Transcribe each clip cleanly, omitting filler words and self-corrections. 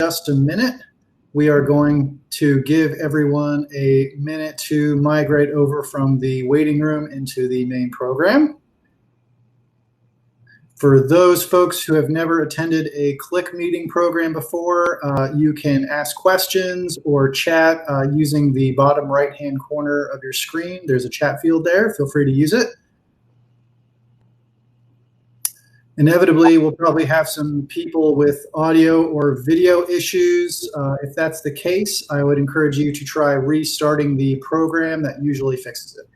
Just a minute. We are going to give everyone a minute to migrate over from the waiting room into the main program. For those folks who have never attended a Click meeting program before, you can ask questions or chat using the bottom right-hand corner of your screen. There's a chat field there. Feel free to use it. Inevitably, we'll probably have some people with audio or video issues. If that's the case, I would encourage you to try restarting the program. That usually fixes it.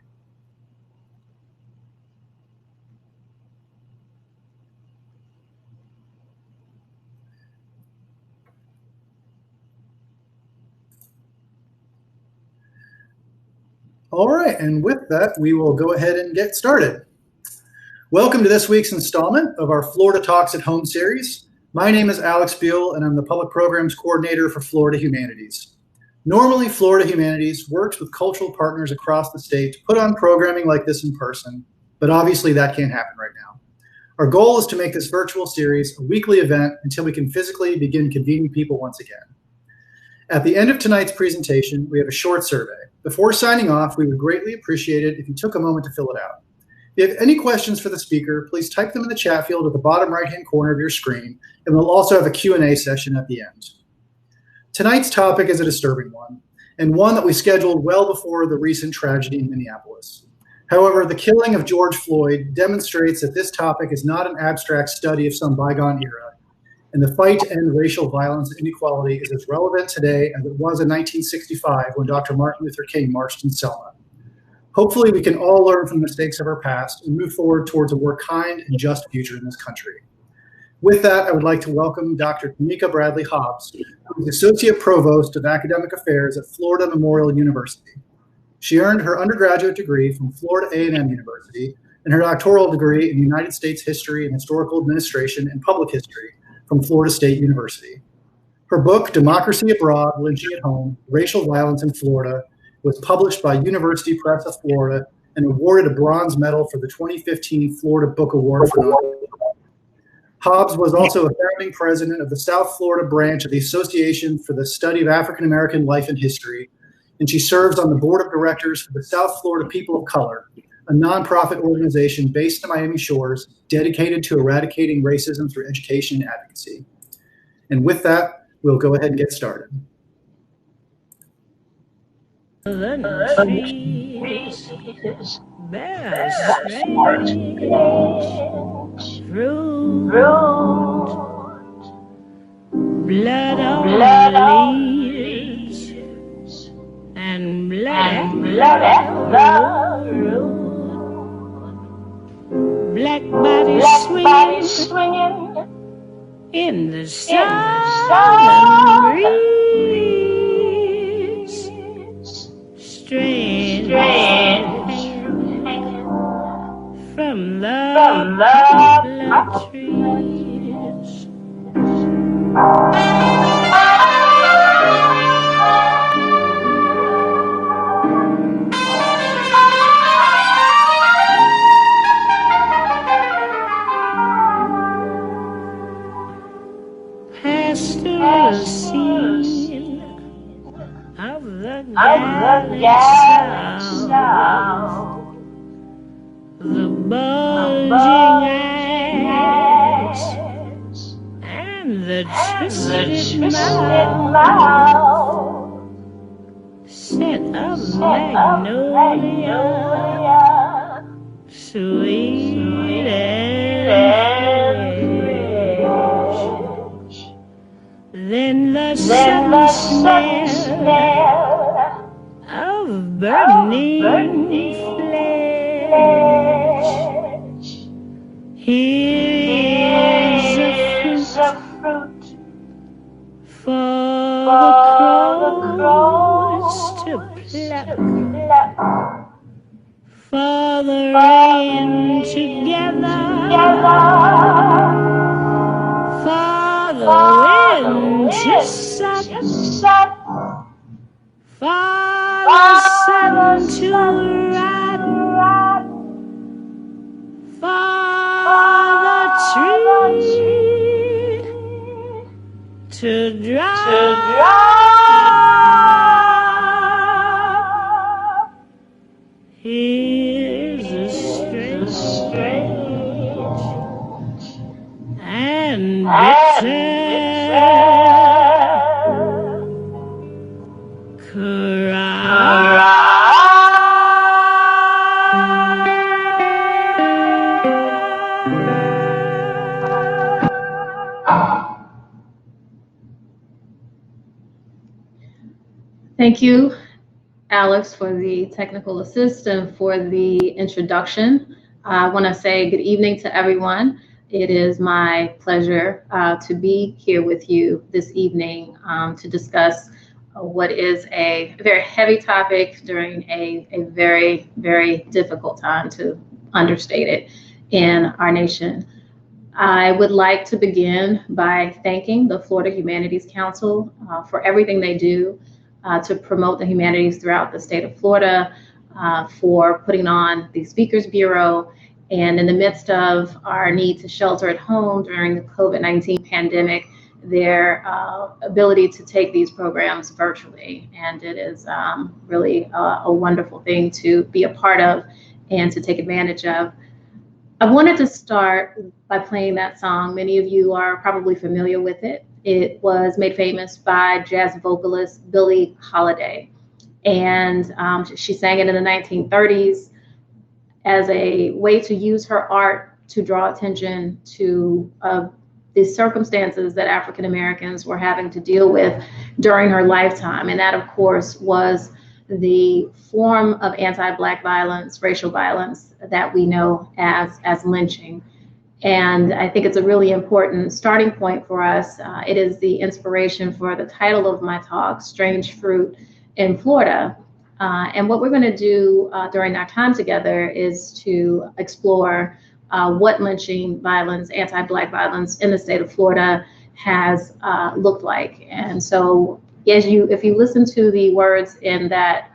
All right, and with that, we will go ahead and get started. Welcome to this week's installment of our Florida Talks at Home series. My name is Alex Buell, and I'm the Public Programs Coordinator for Florida Humanities. Normally, Florida Humanities works with cultural partners across the state to put on programming like this in person, but obviously that can't happen right now. Our goal is to make this virtual series a weekly event until we can physically begin convening people once again. At the end of tonight's presentation, we have a short survey. Before signing off, we would greatly appreciate it if you took a moment to fill it out. If you have any questions for the speaker, please type them in the chat field at the bottom right-hand corner of your screen, and we'll also have a Q&A session at the end. Tonight's topic is a disturbing one, and one that we scheduled well before the recent tragedy in Minneapolis. However, the killing of George Floyd demonstrates that this topic is not an abstract study of some bygone era, and the fight to end racial violence and inequality is as relevant today as it was in 1965 when Dr. Martin Luther King marched in Selma. Hopefully, we can all learn from the mistakes of our past and move forward towards a more kind and just future in this country. With that, I would like to welcome Dr. Tameka Hobbs, who is Associate Provost of Academic Affairs at Florida Memorial University. She earned her undergraduate degree from Florida A&M University and her doctoral degree in United States History and Historical Administration and Public History from Florida State University. Her book, Democracy Abroad, Lynching at Home, Racial Violence in Florida, was published by University Press of Florida and awarded a bronze medal for the 2015 Florida Book Award for nonfiction. Hobbs was also a founding president of the South Florida branch of the Association for the Study of African American Life and History, and she serves on the board of directors for the South Florida People of Color, a nonprofit organization based in Miami Shores dedicated to eradicating racism through education and advocacy. And with that, we'll go ahead and get started. The trees bear strange fruit, blood on leaves, and blood at the root. Black bodies swinging in the southern breeze. Strange from the poplar trees. Pastoral scene of the galley south, the bulging eyes and the twisted mouth, scent of magnolia, sweet and fresh. Then the sudden smell of burning flesh. Here's a fruit for the crows to pluck, for the rain together, for the wind to suck, for the sun to rot, for the tree to to drop. Here's a strange and bitter cry. Thank you, Alex, for the technical assistance for the introduction. I want to say good evening to everyone. It is my pleasure to be here with you this evening to discuss what is a very heavy topic during a very, very difficult time, to understate it, in our nation. I would like to begin by thanking the Florida Humanities Council for everything they do to promote the humanities throughout the state of Florida, for putting on the Speakers Bureau, and in the midst of our need to shelter at home during the COVID-19 pandemic, their ability to take these programs virtually. And it is really a wonderful thing to be a part of and to take advantage of. I wanted to start by playing that song. Many of you are probably familiar with it. It was made famous by jazz vocalist Billie Holiday. And she sang it in the 1930s as a way to use her art to draw attention to the circumstances that African Americans were having to deal with during her lifetime. And that, of course, was the form of anti-Black violence, racial violence, that we know as lynching. And I think it's a really important starting point for us. It is the inspiration for the title of my talk, Strange Fruit in Florida. And what we're going to do during our time together is to explore what lynching violence, anti-Black violence in the state of Florida has looked like. And so if you listen to the words in that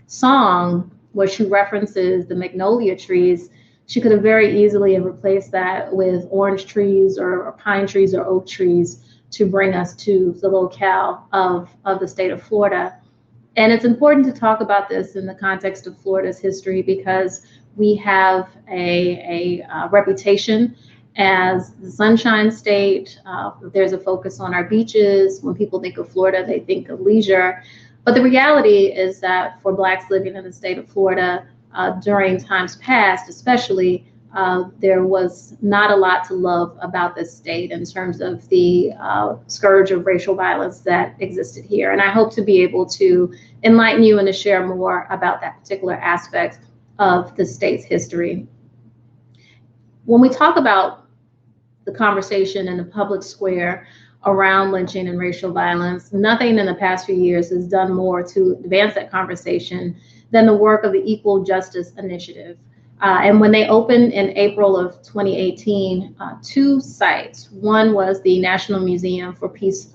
song where she references the magnolia trees, she could have very easily have replaced that with orange trees or pine trees or oak trees to bring us to the locale of the state of Florida. And it's important to talk about this in the context of Florida's history, because we have a reputation as the Sunshine State. There's a focus on our beaches. When people think of Florida, they think of leisure. But the reality is that for Blacks living in the state of Florida, during times past, especially, there was not a lot to love about this state in terms of the scourge of racial violence that existed here. And I hope to be able to enlighten you and to share more about that particular aspect of the state's history. When we talk about the conversation in the public square around lynching and racial violence, nothing in the past few years has done more to advance that conversation than the work of the Equal Justice Initiative. And when they opened in April of 2018, two sites. One was the National Memorial for Peace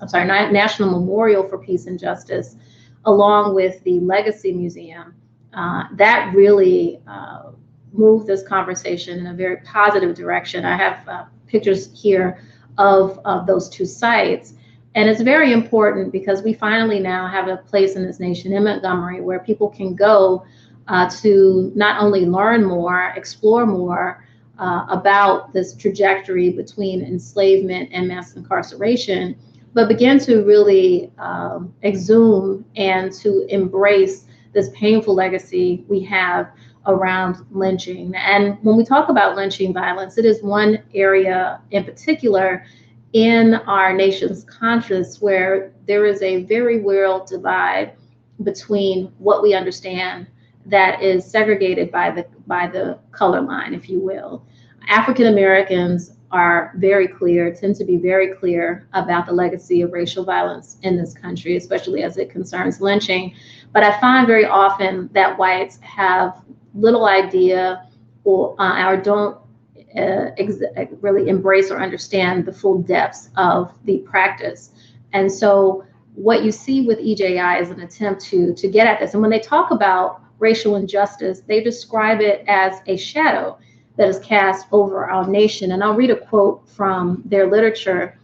and Justice, along with the Legacy Museum. That really moved this conversation in a very positive direction. I have pictures here of those two sites. And it's very important because we finally now have a place in this nation, in Montgomery, where people can go to not only learn more, explore more about this trajectory between enslavement and mass incarceration, but begin to really exhume and to embrace this painful legacy we have around lynching. And when we talk about lynching violence, it is one area in particular in our nation's conscience where there is a very real divide between what we understand that is segregated by the color line, if you will. African Americans are very clear, tend to be very clear about the legacy of racial violence in this country, especially as it concerns lynching. But I find very often that whites have little idea or don't really embrace or understand the full depths of the practice. And so what you see with EJI is an attempt to get at this. And when they talk about racial injustice, they describe it as a shadow that is cast over our nation. And I'll read a quote from their literature.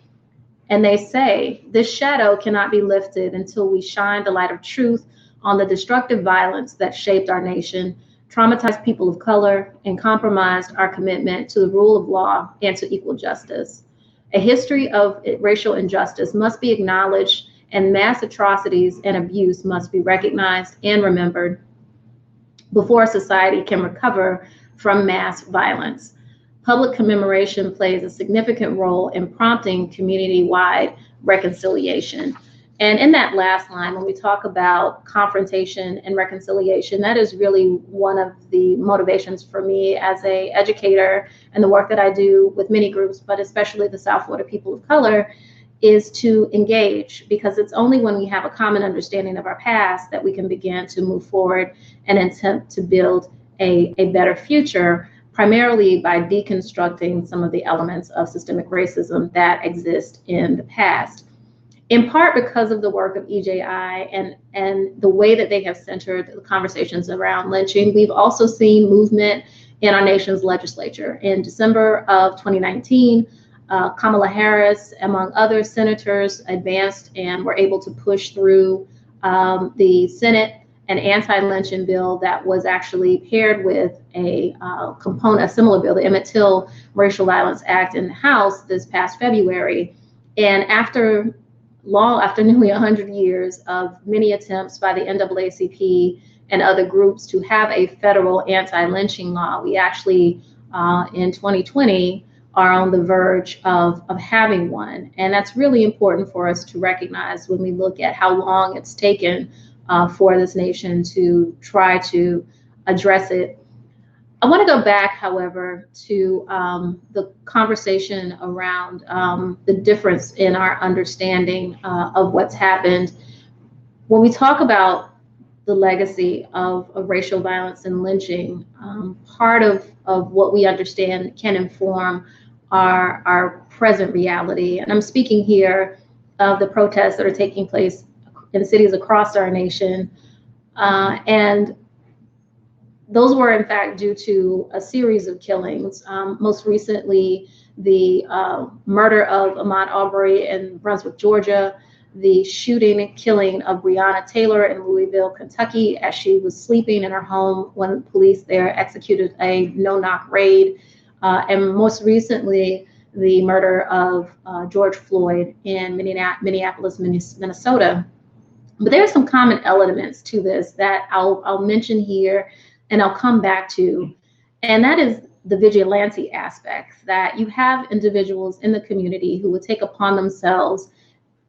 And they say, this shadow cannot be lifted until we shine the light of truth on the destructive violence that shaped our nation, traumatized people of color, and compromised our commitment to the rule of law and to equal justice. A history of racial injustice must be acknowledged, and mass atrocities and abuse must be recognized and remembered before society can recover from mass violence. Public commemoration plays a significant role in prompting community-wide reconciliation. And in that last line, when we talk about confrontation and reconciliation, that is really one of the motivations for me as an educator and the work that I do with many groups, but especially the South Florida people of color, is to engage, because it's only when we have a common understanding of our past that we can begin to move forward and attempt to build a better future, primarily by deconstructing some of the elements of systemic racism that exist in the past. In part because of the work of EJI and the way that they have centered the conversations around lynching, we've also seen movement in our nation's legislature. In December of 2019, Kamala Harris, among other senators, advanced and were able to push through the Senate an anti-lynching bill that was actually paired with a similar bill, the Emmett Till Racial Violence Act, in the House this past February. And after nearly 100 years of many attempts by the NAACP and other groups to have a federal anti-lynching law, we actually, in 2020, are on the verge of having one. And that's really important for us to recognize when we look at how long it's taken for this nation to try to address it. I want to go back, however, to the conversation around the difference in our understanding of what's happened. When we talk about the legacy of racial violence and lynching, part of what we understand can inform our present reality. And I'm speaking here of the protests that are taking place in cities across our nation. And those were, in fact, due to a series of killings. Most recently, the murder of Ahmaud Arbery in Brunswick, Georgia, the shooting and killing of Breonna Taylor in Louisville, Kentucky, as she was sleeping in her home when police there executed a no-knock raid. And most recently, the murder of George Floyd in Minneapolis, Minnesota. But there are some common elements to this that I'll mention here and I'll come back to. And that is the vigilante aspect, that you have individuals in the community who would take upon themselves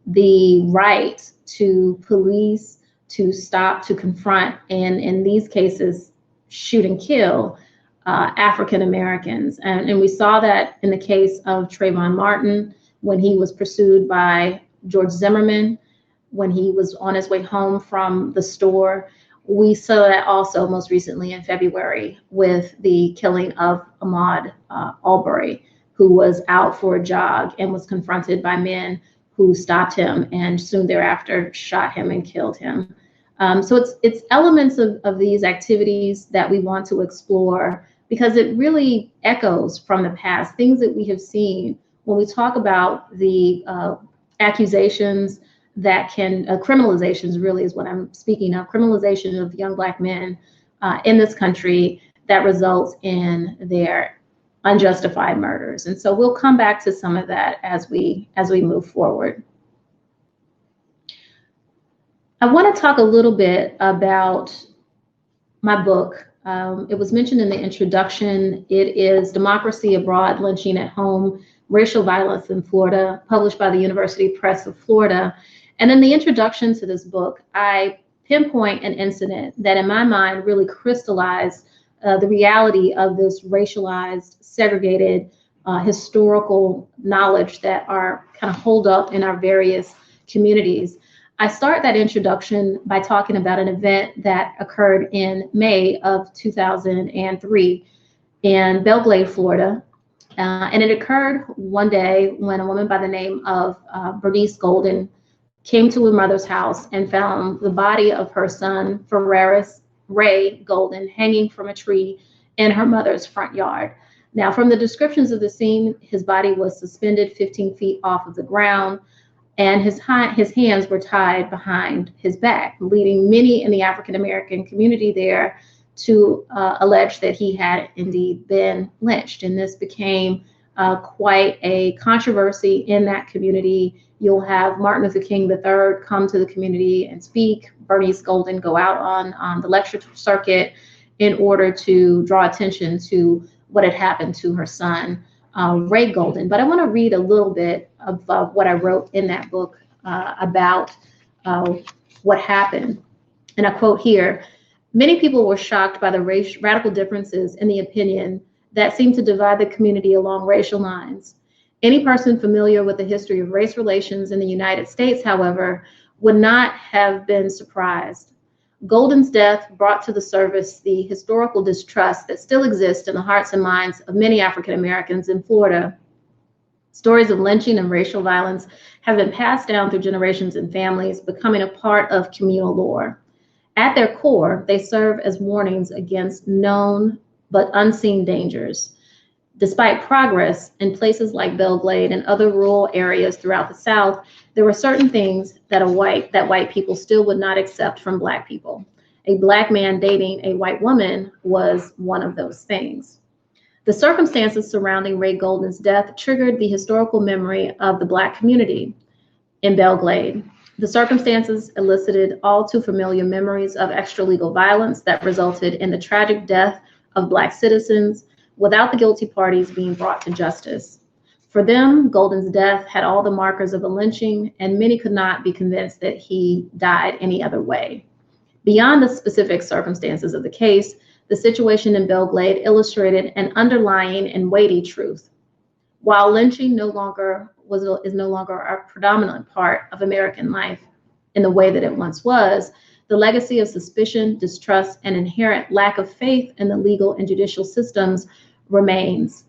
the right to police, to stop, to confront, and in these cases, shoot and kill African Americans. And we saw that in the case of Trayvon Martin, when he was pursued by George Zimmerman, when he was on his way home from the store. We saw that also most recently in February with the killing of Ahmaud Arbery, who was out for a jog and was confronted by men who stopped him and soon thereafter shot him and killed him. So it's elements of these activities that we want to explore, because it really echoes from the past, things that we have seen when we talk about the accusations that can, criminalizations really is what I'm speaking of, criminalization of young Black men in this country that results in their unjustified murders. And so we'll come back to some of that as we move forward. I want to talk a little bit about my book. It was mentioned in the introduction. It is Democracy Abroad, Lynching at Home, Racial Violence in Florida, published by the University Press of Florida. And in the introduction to this book, I pinpoint an incident that in my mind really crystallized the reality of this racialized, segregated, historical knowledge that are kind of holed up in our various communities. I start that introduction by talking about an event that occurred in May of 2003 in Belle Glade, Florida. And it occurred one day when a woman by the name of Bernice Golden came to her mother's house and found the body of her son, Ferreris Ray Golden, hanging from a tree in her mother's front yard. Now, from the descriptions of the scene, his body was suspended 15 feet off of the ground, and his hands were tied behind his back, leading many in the African American community there to allege that he had indeed been lynched. And this became quite a controversy in that community. You'll have Martin Luther King III come to the community and speak. Bernice Golden go out on the lecture circuit in order to draw attention to what had happened to her son, Ray Golden. But I want to read a little bit of what I wrote in that book about what happened. And I quote here, "Many people were shocked by the radical differences in the opinion that seemed to divide the community along racial lines. Any person familiar with the history of race relations in the United States, however, would not have been surprised. Golden's death brought to the surface the historical distrust that still exists in the hearts and minds of many African Americans in Florida. Stories of lynching and racial violence have been passed down through generations and families, becoming a part of communal lore. At their core, they serve as warnings against known but unseen dangers. Despite progress in places like Belle Glade and other rural areas throughout the South, there were certain things that white people still would not accept from Black people. A Black man dating a white woman was one of those things. The circumstances surrounding Ray Golden's death triggered the historical memory of the Black community in Belle Glade. The circumstances elicited all too familiar memories of extralegal violence that resulted in the tragic death of Black citizens without the guilty parties being brought to justice. For them, Golden's death had all the markers of a lynching, and many could not be convinced that he died any other way. Beyond the specific circumstances of the case, the situation in Belle Glade illustrated an underlying and weighty truth. While lynching is no longer a predominant part of American life in the way that it once was, the legacy of suspicion, distrust, and inherent lack of faith in the legal and judicial systems remains.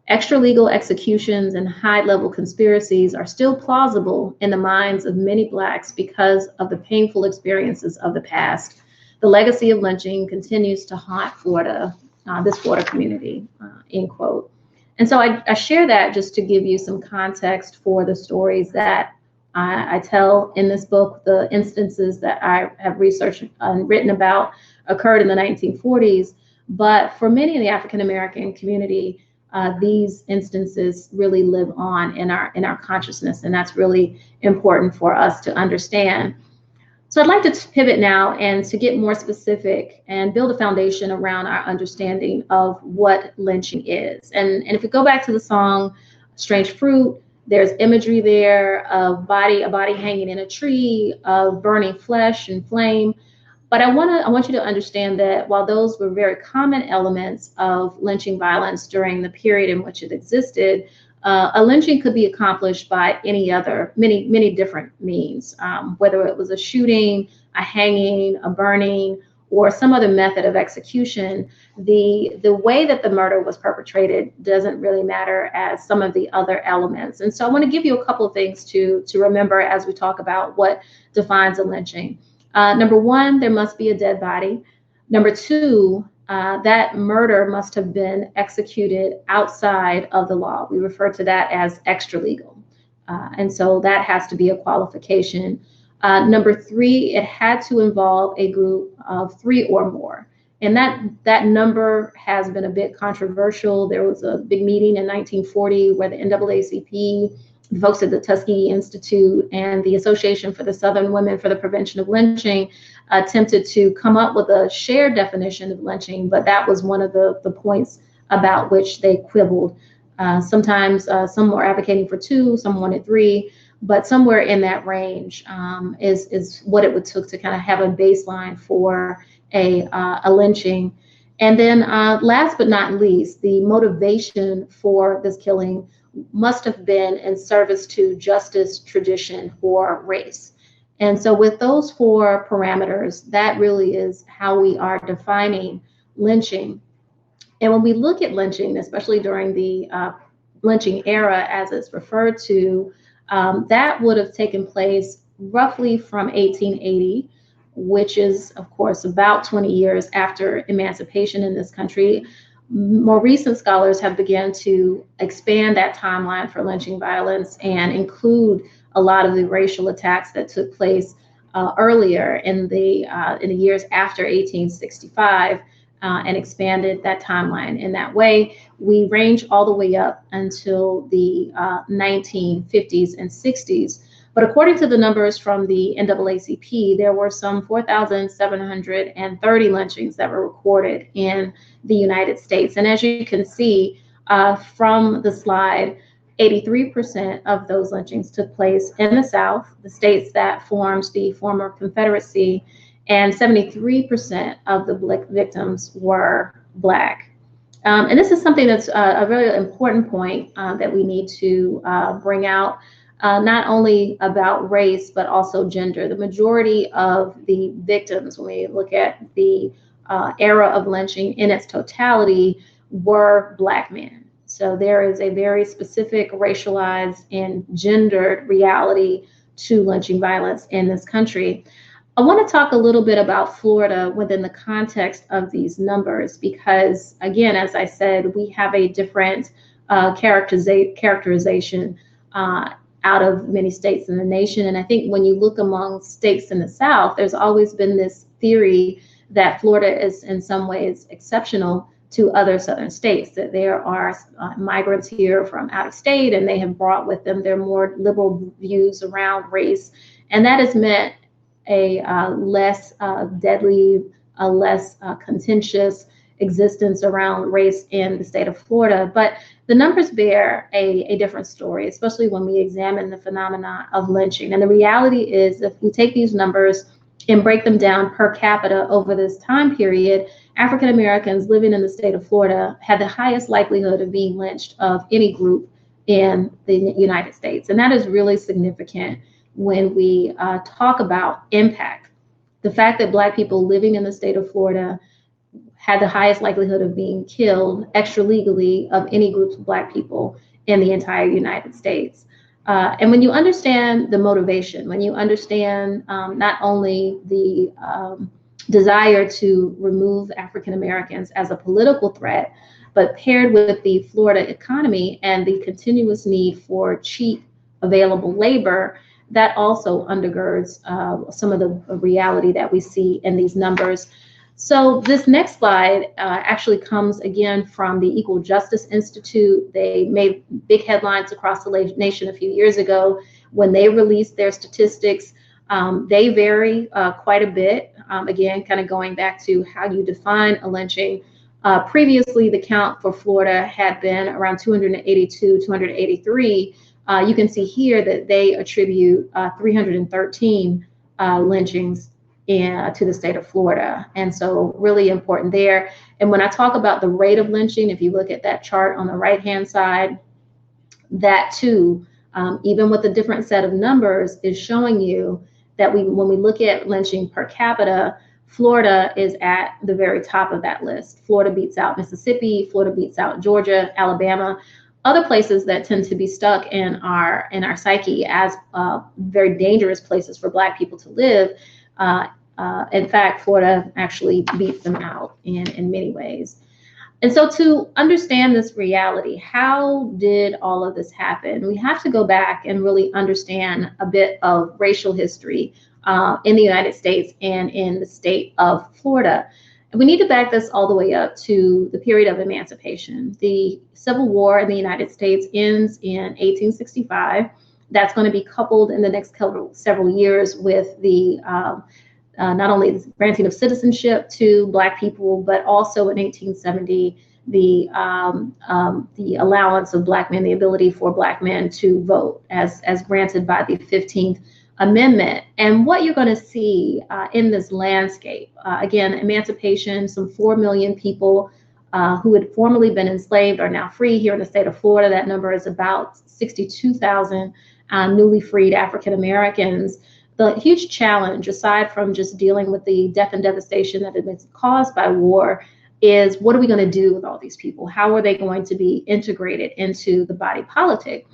Extralegal executions and high-level conspiracies are still plausible in the minds of many Blacks because of the painful experiences of the past. The legacy of lynching continues to haunt Florida, this Florida community, end quote. And so I share that just to give you some context for the stories that I tell in this book. The instances that I have researched and written about occurred in the 1940s, but for many in the African American community, these instances really live on in our consciousness, and that's really important for us to understand. So I'd like to pivot now and to get more specific and build a foundation around our understanding of what lynching is. And if we go back to the song Strange Fruit, there's imagery there of a body hanging in a tree, of burning flesh and flame. But I want you to understand that while those were very common elements of lynching violence during the period in which it existed, a lynching could be accomplished by many different means, whether it was a shooting, a hanging, a burning, or some other method of execution. The way that the murder was perpetrated doesn't really matter as some of the other elements. And so I want to give you a couple of things to remember as we talk about what defines a lynching. Number one, there must be a dead body. Number two, that murder must have been executed outside of the law. We refer to that as extralegal. And so that has to be a qualification. Number three, it had to involve a group of three or more. And that number has been a bit controversial. There was a big meeting in 1940 where the NAACP, the folks at the Tuskegee Institute, and the Association for the Southern Women for the Prevention of Lynching attempted to come up with a shared definition of lynching, but that was one of the points about which they quibbled. Sometimes some were advocating for two, some wanted three, but somewhere in that range is what it would took to kind of have a baseline for a lynching. And then last but not least, the motivation for this killing must have been in service to justice, tradition, or race. And so with those four parameters, that really is how we are defining lynching. And when we look at lynching, especially during the lynching era, as it's referred to, that would have taken place roughly from 1880, which is, of course, about 20 years after emancipation in this country, More recent scholars have begun to expand that timeline for lynching violence and include a lot of the racial attacks that took place earlier in the years after 1865, and expanded that timeline in that way. We range all the way up until the 1950s and 60s. But according to the numbers from the NAACP, there were some 4,730 lynchings that were recorded in the United States. And as you can see from the slide, 83% of those lynchings took place in the South, the states that formed the former Confederacy, and 73% of the victims were Black. And this is something that's a very important point that we need to bring out. Not only about race, but also gender. The majority of the victims, when we look at the era of lynching in its totality, were Black men. So there is a very specific racialized and gendered reality to lynching violence in this country. I want to talk a little bit about Florida within the context of these numbers, because again, as I said, we have a different characterization out of many states in the nation. And I think when you look among states in the South, there's always been this theory that Florida is in some ways exceptional to other Southern states, that there are migrants here from out of state and they have brought with them their more liberal views around race. And that has meant a less deadly, a less contentious existence around race in the state of Florida. But the numbers bear a different story, especially when we examine the phenomena of lynching. And the reality is, if we take these numbers and break them down per capita over this time period, African Americans living in the state of Florida had the highest likelihood of being lynched of any group in the United States. And that is really significant when we talk about impact. The fact that Black people living in the state of Florida had the highest likelihood of being killed extra legally of any groups of Black people in the entire United States. And when you understand the motivation, when you understand not only the desire to remove African Americans as a political threat, but paired with the Florida economy and the continuous need for cheap available labor, that also undergirds some of the reality that we see in these numbers. So this next slide actually comes again from the Equal Justice Institute. They made big headlines across the nation a few years ago when they released their statistics. They vary quite a bit. Again, kind of going back to how you define a lynching. Previously, the count for Florida had been around 282, 283. You can see here that they attribute 313 lynchings to the state of Florida. And so really important there. And when I talk about the rate of lynching, if you look at that chart on the right-hand side, that too, even with a different set of numbers, is showing you that when we look at lynching per capita, Florida is at the very top of that list. Florida beats out Mississippi, Florida beats out Georgia, Alabama. Other places that tend to be stuck in our psyche as very dangerous places for Black people to live. In fact, Florida actually beats them out in many ways. And so to understand this reality, how did all of this happen? We have to go back and really understand a bit of racial history in the United States and in the state of Florida. And we need to back this all the way up to the period of emancipation. The Civil War in the United States ends in 1865. That's going to be coupled in the next several years with the not only the granting of citizenship to Black people, but also in 1870, the allowance of Black men, the ability for Black men to vote as granted by the 15th Amendment. And what you're going to see in this landscape, again, emancipation, some 4 million people who had formerly been enslaved are now free here in the state of Florida. That number is about 62,000 newly freed African Americans. The huge challenge, aside from just dealing with the death and devastation that has been caused by war, is what are we going to do with all these people? How are they going to be integrated into the body politic?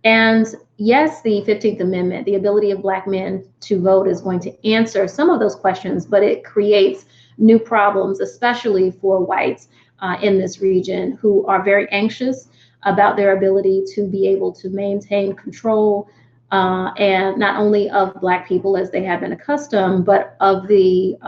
And yes, the 15th Amendment, the ability of Black men to vote, is going to answer some of those questions, but it creates new problems, especially for whites, in this region who are very anxious about their ability to be able to maintain control and not only of Black people as they have been accustomed, but of the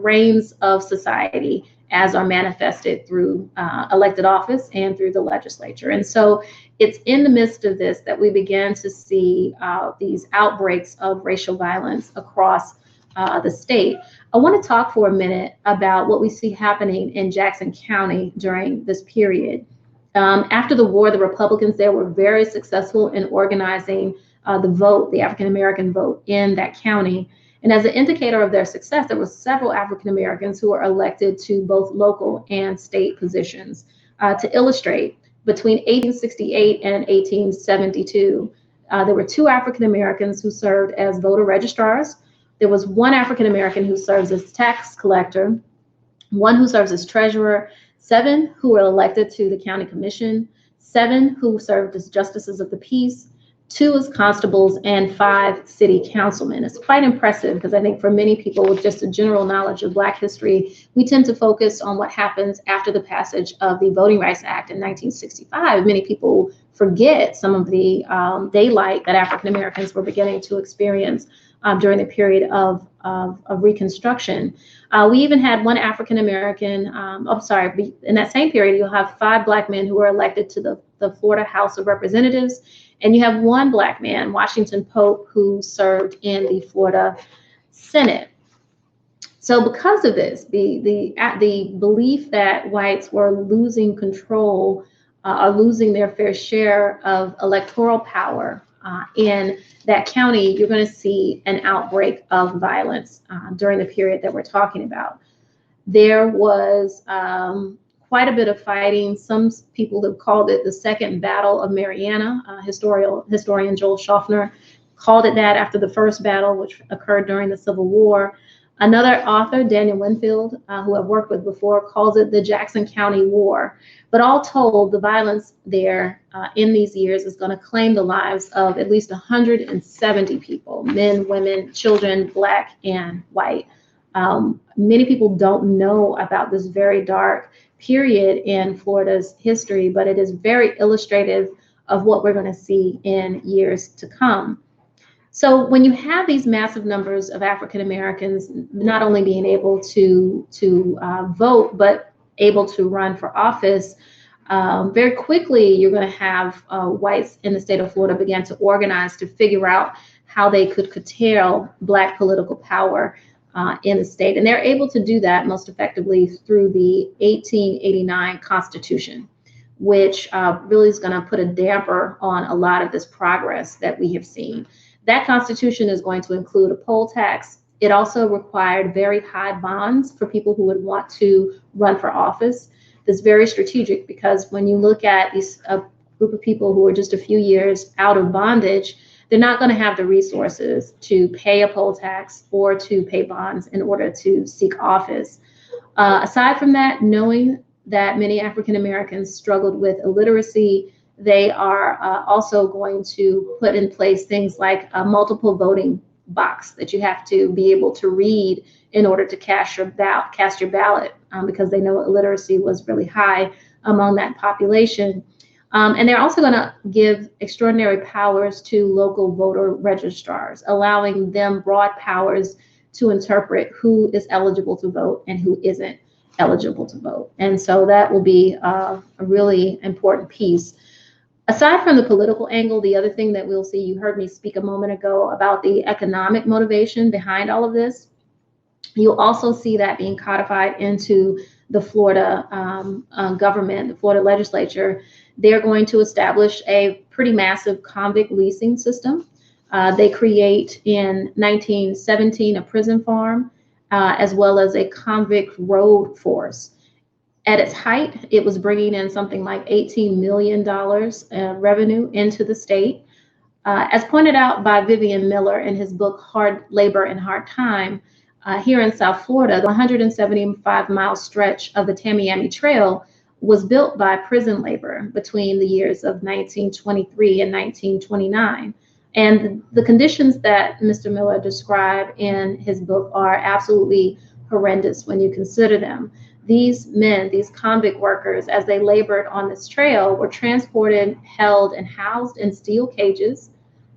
reins of society as are manifested through elected office and through the legislature. And so it's in the midst of this that we began to see these outbreaks of racial violence across the state. I want to talk for a minute about what we see happening in Jackson County during this period. After the war, the Republicans there were very successful in organizing the vote, the African American vote in that county. And as an indicator of their success, there were several African Americans who were elected to both local and state positions. To illustrate, between 1868 and 1872, there were 2 African Americans who served as voter registrars. There was 1 African American who serves as tax collector, 1 who serves as treasurer, 7 who were elected to the county commission, 7 who served as justices of the peace, 2 as constables, and 5 city councilmen. It's quite impressive because I think for many people with just a general knowledge of Black history, we tend to focus on what happens after the passage of the Voting Rights Act in 1965. Many people forget some of the daylight that African Americans were beginning to experience during the period of Reconstruction. We even had 1 African American, in that same period, you'll have 5 Black men who were elected to the Florida House of Representatives. And you have 1 Black man, Washington Pope, who served in the Florida Senate. So because of this, the belief that whites were losing control or losing their fair share of electoral power in that county, you're going to see an outbreak of violence during the period that we're talking about. There was quite a bit of fighting. Some people have called it the Second Battle of Marianna. Historian Joel Schaffner called it that after the first battle, which occurred during the Civil War. Another author, Daniel Winfield, who I've worked with before, calls it the Jackson County War. But all told, the violence there in these years is going to claim the lives of at least 170 people, men, women, children, Black and white. Many people don't know about this very dark period in Florida's history, but it is very illustrative of what we're going to see in years to come. So when you have these massive numbers of African Americans not only being able to vote, but able to run for office, very quickly you're going to have whites in the state of Florida begin to organize to figure out how they could curtail Black political power in the state. And they're able to do that most effectively through the 1889 Constitution, which really is going to put a damper on a lot of this progress that we have seen. That Constitution is going to include a poll tax. It also required very high bonds for people who would want to run for office. That's very strategic because when you look at these group of people who are just a few years out of bondage, they're not going to have the resources to pay a poll tax or to pay bonds in order to seek office. Aside from that, knowing that many African Americans struggled with illiteracy, they are also going to put in place things like a multiple voting box that you have to be able to read in order to cast your ballot because they know illiteracy was really high among that population. And they're also going to give extraordinary powers to local voter registrars, allowing them broad powers to interpret who is eligible to vote and who isn't eligible to vote. And so that will be a really important piece. Aside from the political angle, the other thing that we'll see, you heard me speak a moment ago about the economic motivation behind all of this. You'll also see that being codified into the Florida government, the Florida legislature. They're going to establish a pretty massive convict leasing system. They create in 1917 a prison farm, as well as a convict road force. At its height, it was bringing in something like $18 million revenue into the state. As pointed out by Vivian Miller in his book, Hard Labor and Hard Time, here in South Florida, the 175-mile stretch of the Tamiami Trail was built by prison labor between the years of 1923 and 1929. And the conditions that Mr. Miller described in his book are absolutely horrendous when you consider them. these men, these convict workers, as they labored on this trail, were transported, held, and housed in steel cages.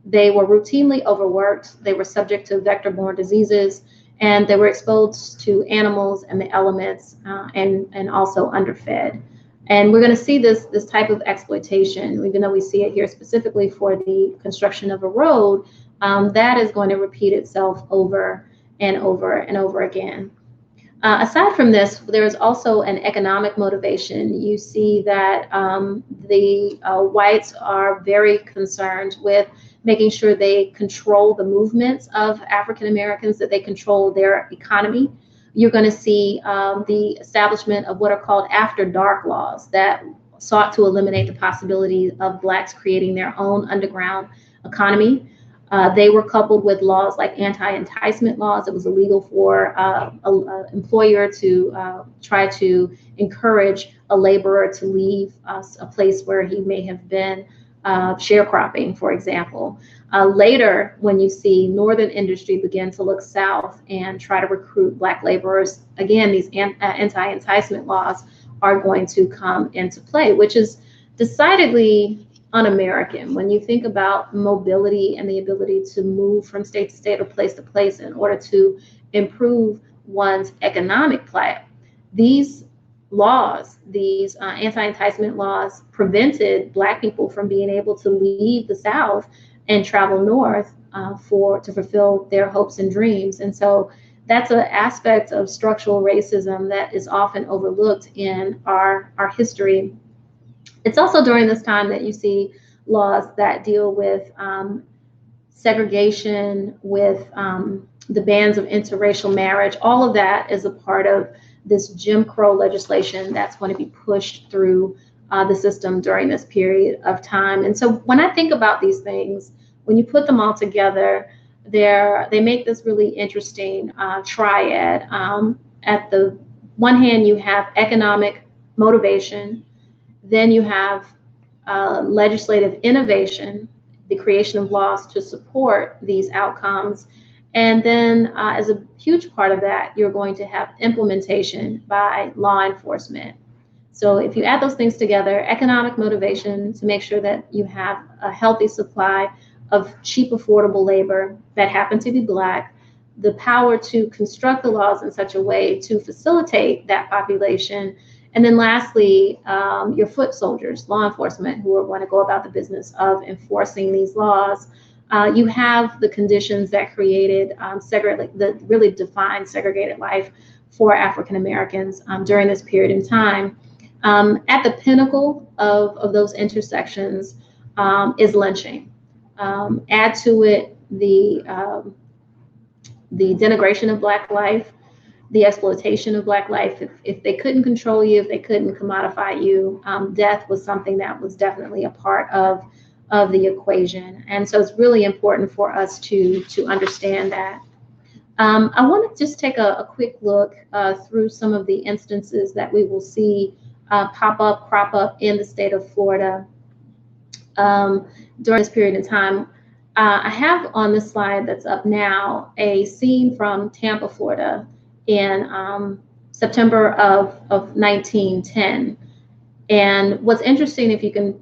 They were routinely overworked. They were subject to vector-borne diseases, and they were exposed to animals and the elements, and also underfed. And we're going to see this type of exploitation, even though we see it here specifically for the construction of a road, that is going to repeat itself over and over and over again. Aside from this, there is also an economic motivation. You see that the whites are very concerned with making sure they control the movements of African Americans, that they control their economy. You're going to see the establishment of what are called after dark laws that sought to eliminate the possibility of Blacks creating their own underground economy. They were coupled with laws like anti-enticement laws. It was illegal for an employer to try to encourage a laborer to leave a place where he may have been sharecropping, for example. Later, when you see northern industry begin to look south and try to recruit Black laborers, again, these anti-enticement laws are going to come into play, which is decidedly un-American. When you think about mobility and the ability to move from state to state or place to place in order to improve one's economic plight, these laws, these anti-enticement laws, prevented Black people from being able to leave the South and travel north to fulfill their hopes and dreams. And so that's an aspect of structural racism that is often overlooked in our history. It's also during this time that you see laws that deal with segregation, with the bans of interracial marriage. All of that is a part of this Jim Crow legislation that's going to be pushed through the system during this period of time. And so when I think about these things, when you put them all together, they make this really interesting triad. At the one hand, you have economic motivation, then you have legislative innovation, the creation of laws to support these outcomes. And then as a huge part of that, you're going to have implementation by law enforcement. So if you add those things together, economic motivation to make sure that you have a healthy supply of cheap, affordable labor that happen to be Black, the power to construct the laws in such a way to facilitate that population. And then lastly, your foot soldiers, law enforcement, who are going to go about the business of enforcing these laws. You have the conditions that created that really defined segregated life for African Americans during this period in time. At the pinnacle of those intersections is lynching. Add to it the denigration of Black life, the exploitation of Black life. If they couldn't control you, if they couldn't commodify you, death was something that was definitely a part of the equation. And so it's really important for us to understand that. I want to just take a quick look through some of the instances that we will see crop up in the state of Florida during this period of time. I have on this slide that's up now a scene from Tampa, Florida in September of 1910. And what's interesting, if you can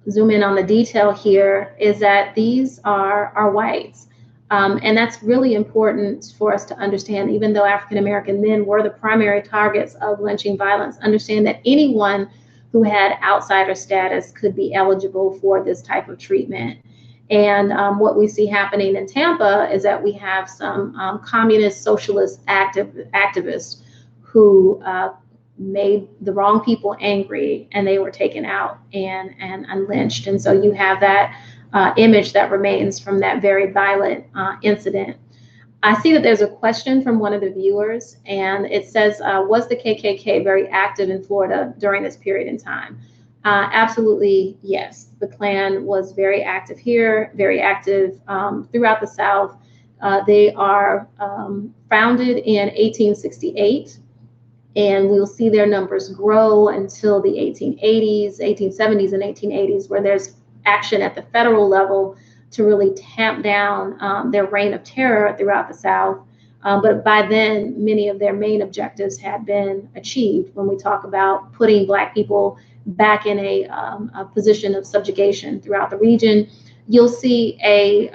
zoom in on the detail here, is that these are whites. And that's really important for us to understand. Even though African American men were the primary targets of lynching violence, understand that anyone who had outsider status could be eligible for this type of treatment. And what we see happening in Tampa is that we have some communist socialist activists who made the wrong people angry, and they were taken out and lynched. And so you have that image that remains from that very violent incident. I see that there's a question from one of the viewers, and it says, was the KKK very active in Florida during this period in time? Absolutely, yes. The Klan was very active here, very active throughout the South. They are founded in 1868, and we'll see their numbers grow until the 1870s and 1880s, where there's action at the federal level to really tamp down their reign of terror throughout the South. But by then, many of their main objectives had been achieved when we talk about putting Black people back in a position of subjugation throughout the region. You'll see a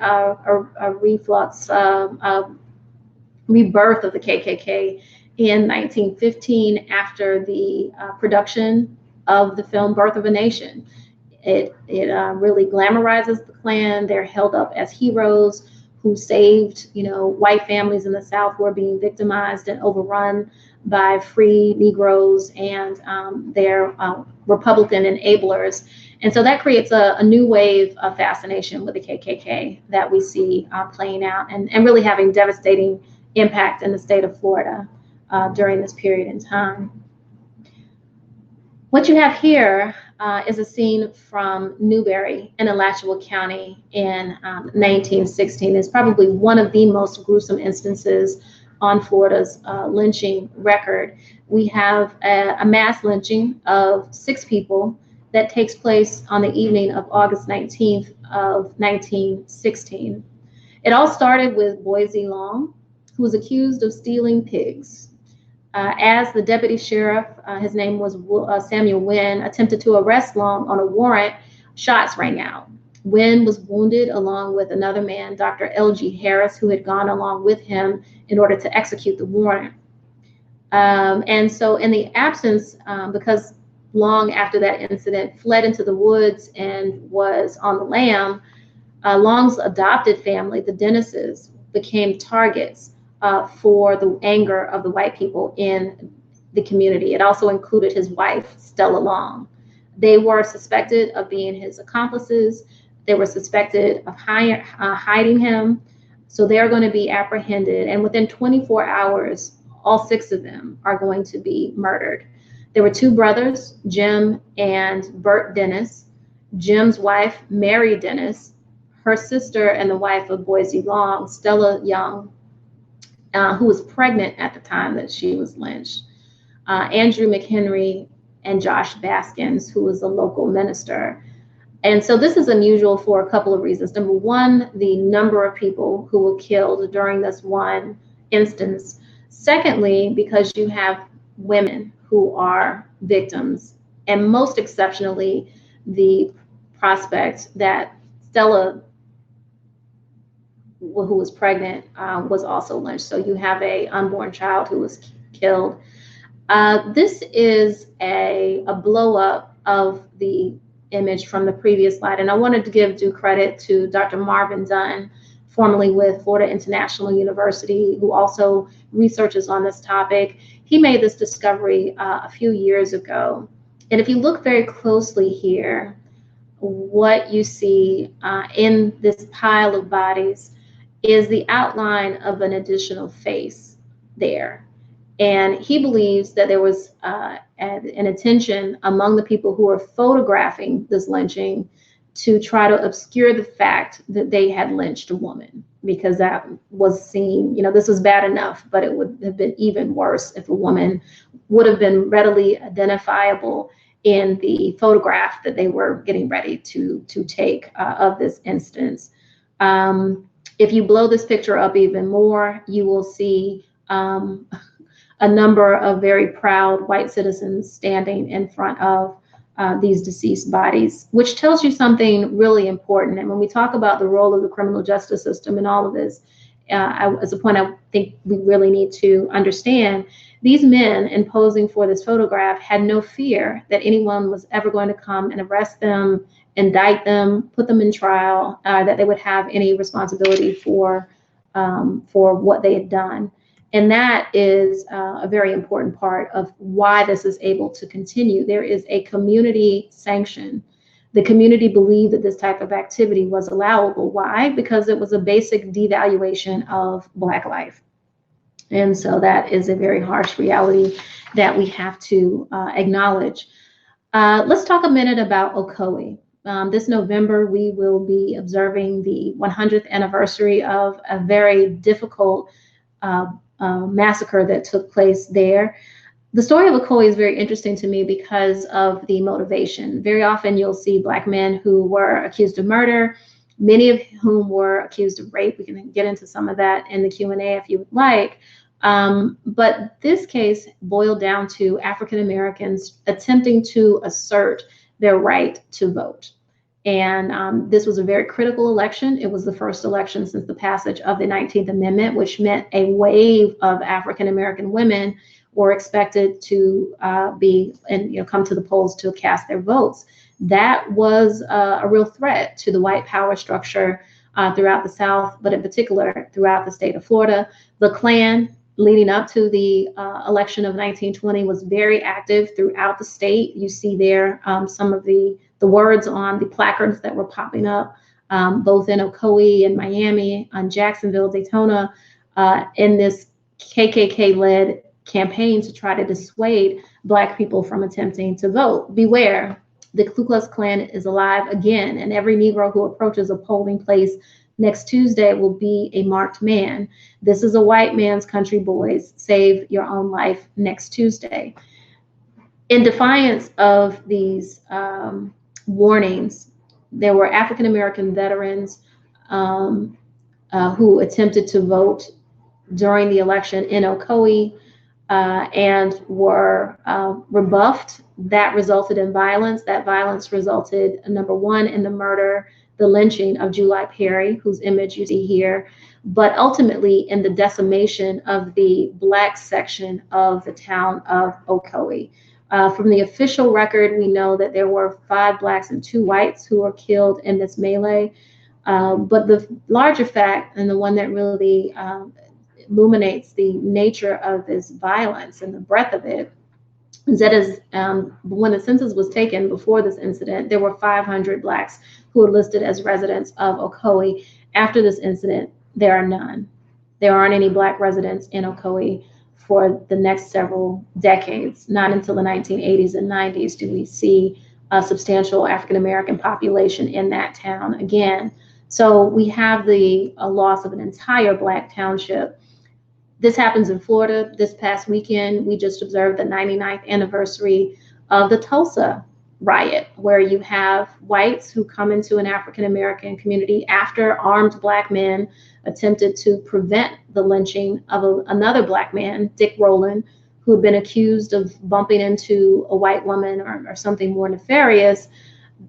reflux, rebirth of the KKK in 1915 after the production of the film Birth of a Nation. It really glamorizes the Klan. They're held up as heroes who saved, white families in the South who are being victimized and overrun by free Negroes and their Republican enablers. And so that creates a new wave of fascination with the KKK that we see playing out and really having devastating impact in the state of Florida during this period in time. What you have here is a scene from Newberry in Alachua County in 1916. It's probably one of the most gruesome instances on Florida's lynching record. We have a mass lynching of 6 people that takes place on the evening of August 19th of 1916. It all started with Boise Long, who was accused of stealing pigs. As the deputy sheriff, his name was Samuel Wynn, attempted to arrest Long on a warrant, shots rang out. Wynn was wounded along with another man, Dr. L.G. Harris, who had gone along with him in order to execute the warrant. And so in the absence, because Long after that incident fled into the woods and was on the lam, Long's adopted family, the Dennises, became targets for the anger of the white people in the community. It also included his wife, Stella Long. They were suspected of being his accomplices. They were suspected of hiding him. So they're going to be apprehended. And within 24 hours, all 6 of them are going to be murdered. There were 2 brothers, Jim and Bert Dennis. Jim's wife, Mary Dennis, her sister and the wife of Boise Long, Stella Young, who was pregnant at the time that she was lynched, Andrew McHenry, and Josh Baskins, who was a local minister. And so this is unusual for a couple of reasons. Number one, the number of people who were killed during this one instance. Secondly, because you have women who are victims, and most exceptionally, the prospect that Stella, who was pregnant, was also lynched. So you have a unborn child who was killed. This is a blow up of the image from the previous slide. And I wanted to give due credit to Dr. Marvin Dunn, formerly with Florida International University, who also researches on this topic. He made this discovery a few years ago. And if you look very closely here, what you see in this pile of bodies is the outline of an additional face there. And he believes that there was an intention among the people who were photographing this lynching to try to obscure the fact that they had lynched a woman, because that was seen, this was bad enough, but it would have been even worse if a woman would have been readily identifiable in the photograph that they were getting ready to take of this instance. If you blow this picture up even more, you will see a number of very proud white citizens standing in front of these deceased bodies, which tells you something really important. And when we talk about the role of the criminal justice system in all of this, as a point I think we really need to understand, these men in posing for this photograph had no fear that anyone was ever going to come and arrest them, indict them, put them in trial, that they would have any responsibility for what they had done. And that is a very important part of why this is able to continue. There is a community sanction. The community believed that this type of activity was allowable. Why? Because it was a basic devaluation of Black life. And so that is a very harsh reality that we have to acknowledge. Let's talk a minute about Ocoee. This November, we will be observing the 100th anniversary of a very difficult massacre that took place there. The story of Ocoee is very interesting to me because of the motivation. Very often you'll see Black men who were accused of murder many of whom were accused of rape. We can get into some of that in the Q&A if you would like. But this case boiled down to African Americans attempting to assert their right to vote. And this was a very critical election. It was the first election since the passage of the 19th Amendment, which meant a wave of African American women were expected to come to the polls to cast their votes. That was a real threat to the white power structure throughout the South, but in particular throughout the state of Florida. The Klan, leading up to the election of 1920, was very active throughout the state. You see there some of the words on the placards that were popping up, both in Ocoee and Miami, on Jacksonville, Daytona, in this KKK-led campaign to try to dissuade Black people from attempting to vote. Beware, the Ku Klux Klan is alive again, and every Negro who approaches a polling place next Tuesday will be a marked man. This is a white man's country, boys. Save your own life next Tuesday. In defiance of these warnings, there were African American veterans who attempted to vote during the election in Ocoee and were rebuffed. That resulted in violence. That violence resulted, number one, in the lynching of July Perry, whose image you see here, but ultimately in the decimation of the Black section of the town of Ocoee. From the official record, we know that there were 5 Blacks and 2 whites who were killed in this melee. But the larger fact, and the one that really illuminates the nature of this violence and the breadth of it, is that when the census was taken before this incident, there were 500 Blacks who were listed as residents of Ocoee. After this incident, there are none. There aren't any Black residents in Ocoee for the next several decades. Not until the 1980s and 90s do we see a substantial African American population in that town again. So we have a loss of an entire Black township. This happens in Florida. This past weekend, we just observed the 99th anniversary of the Tulsa riot, where you have whites who come into an African American community after armed Black men attempted to prevent the lynching of another Black man, Dick Rowland, who had been accused of bumping into a white woman or something more nefarious.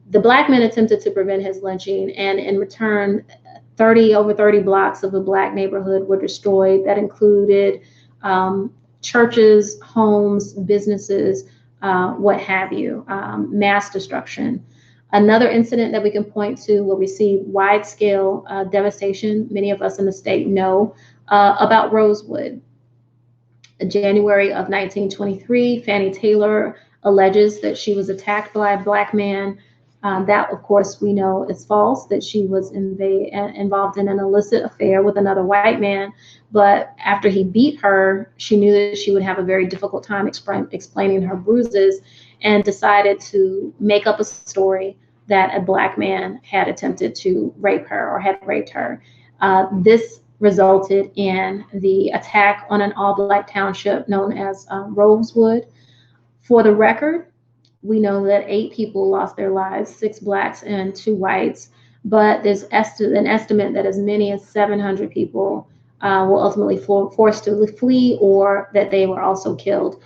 The Black men attempted to prevent his lynching, and in return, over 30 blocks of a Black neighborhood were destroyed. That included churches, homes, businesses, what have you, mass destruction. Another incident that we can point to where we see wide-scale devastation, many of us in the state know about Rosewood. In January of 1923, Fannie Taylor alleges that she was attacked by a Black man. That, of course, we know is false, that she was involved in an illicit affair with another white man. But after he beat her, she knew that she would have a very difficult time explaining her bruises, and decided to make up a story that a Black man had attempted to rape her or had raped her. This resulted in the attack on an all-Black township known as Rosewood. For the record, we know that 8 people lost their lives, 6 Blacks and 2 whites, but there's an estimate that as many as 700 people were ultimately forced to flee, or that they were also killed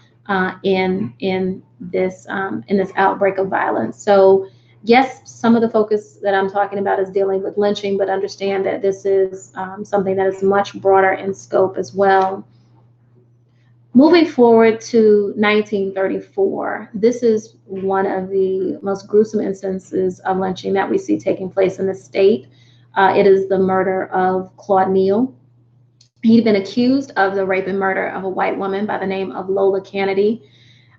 in this outbreak of violence. So yes, some of the focus that I'm talking about is dealing with lynching, but understand that this is something that is much broader in scope as well. Moving forward to 1934, this is one of the most gruesome instances of lynching that we see taking place in the state. It is the murder of Claude Neal. He'd been accused of the rape and murder of a white woman by the name of Lola Kennedy.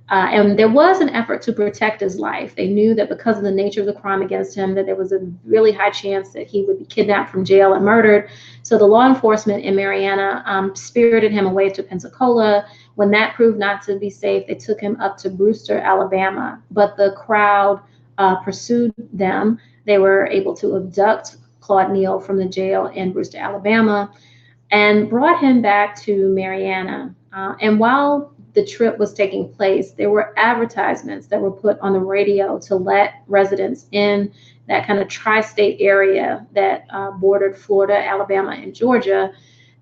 And there was an effort to protect his life. They knew that because of the nature of the crime against him, that there was a really high chance that he would be kidnapped from jail and murdered. So the law enforcement in Marianna spirited him away to Pensacola. When that proved not to be safe, they took him up to Brewster, Alabama. But the crowd pursued them. They were able to abduct Claude Neal from the jail in Brewster, Alabama, and brought him back to Marianna. And while the trip was taking place, there were advertisements that were put on the radio to let residents in that kind of tri-state area that bordered Florida, Alabama, and Georgia,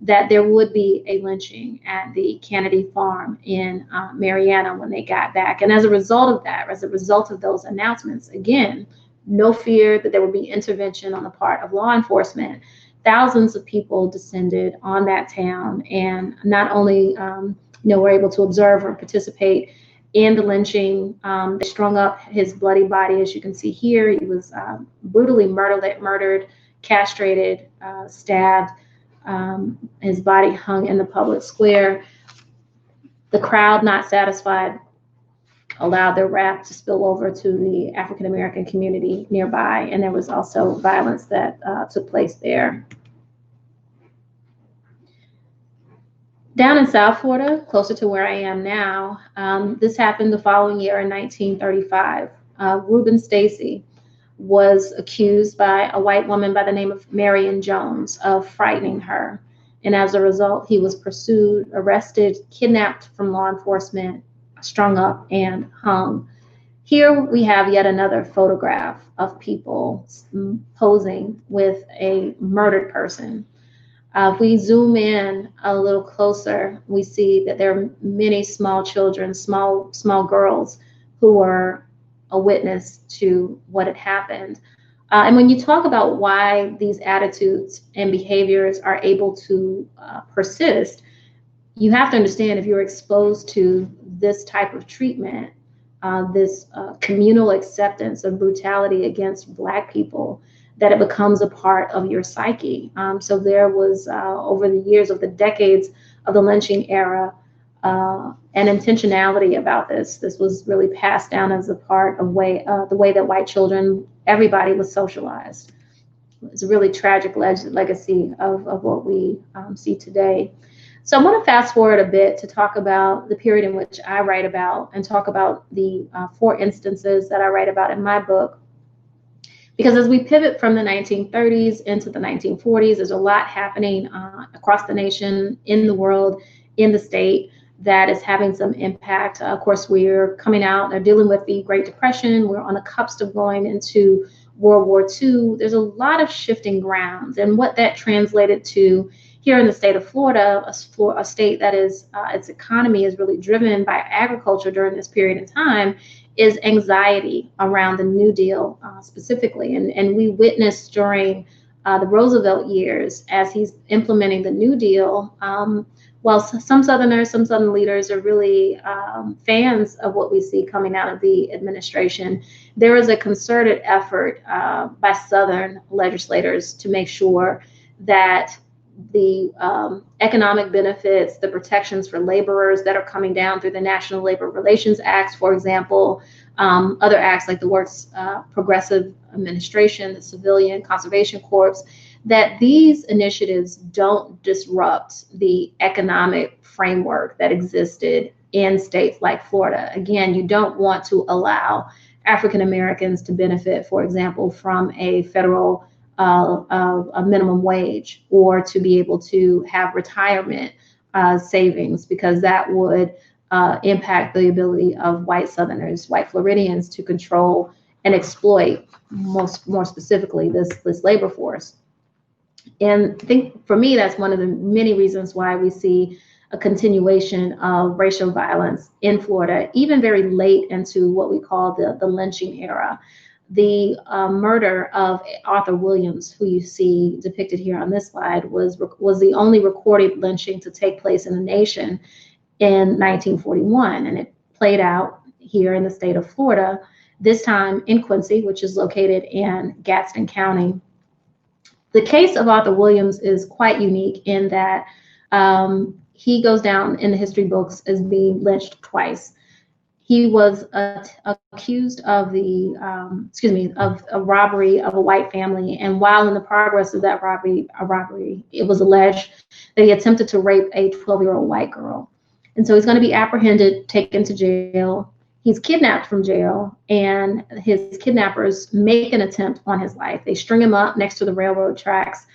that there would be a lynching at the Kennedy farm in Marianna when they got back. And as a result of that, as a result of those announcements, again, no fear that there would be intervention on the part of law enforcement, thousands of people descended on that town and not only were able to observe or participate in the lynching. They strung up his bloody body, as you can see here. He was brutally murdered, castrated, stabbed. His body hung in the public square. The crowd, not satisfied, allowed their wrath to spill over to the African American community nearby, and there was also violence that took place there. Down in South Florida, closer to where I am now, this happened the following year in 1935. Ruben Stacey was accused by a white woman by the name of Marion Jones of frightening her. And as a result, he was pursued, arrested, kidnapped from law enforcement, strung up, and hung. Here we have yet another photograph of people posing with a murdered person. If we zoom in a little closer, we see that there are many small children, small girls who were a witness to what had happened. And when you talk about why these attitudes and behaviors are able to persist, you have to understand if you're exposed to this type of treatment, this communal acceptance of brutality against Black people, that it becomes a part of your psyche. So there was, over the years, of the decades of the lynching era, an intentionality about this. This was really passed down as a part of the way that white children, everybody was socialized. It's a really tragic legacy of what we see today. So I want to fast forward a bit to talk about the period in which I write about and talk about the 4 instances that I write about in my book. Because as we pivot from the 1930s into the 1940s, there's a lot happening across the nation, in the world, in the state, that is having some impact. Of course, we're coming out, they're dealing with the Great Depression. We're on the cusp of going into World War II. There's a lot of shifting grounds. And what that translated to here in the state of Florida, a state that is, its economy is really driven by agriculture during this period of time, is anxiety around the New Deal specifically. And we witnessed during the Roosevelt years, as he's implementing the New Deal, while some Southern leaders are really fans of what we see coming out of the administration, there is a concerted effort by Southern legislators to make sure that the economic benefits, the protections for laborers that are coming down through the National Labor Relations Acts, for example, other acts like the Works Progressive Administration, the Civilian Conservation Corps, that these initiatives don't disrupt the economic framework that existed in states like Florida. Again, you don't want to allow African Americans to benefit, for example, from a federal a minimum wage, or to be able to have retirement savings, because that would impact the ability of white Southerners, white Floridians, to control and exploit, more specifically, this labor force. And I think for me, that's one of the many reasons why we see a continuation of racial violence in Florida, even very late into what we call the lynching era. The murder of Arthur Williams, who you see depicted here on this slide, was the only recorded lynching to take place in the nation in 1941, and it played out here in the state of Florida, this time in Quincy, which is located in Gadsden County. The case of Arthur Williams is quite unique in that he goes down in the history books as being lynched twice. He was accused of of a robbery of a white family, and while in the progress of that robbery, it was alleged that he attempted to rape a 12-year-old white girl. And so he's going to be apprehended, taken to jail. He's kidnapped from jail, and his kidnappers make an attempt on his life. They string him up next to the railroad tracks,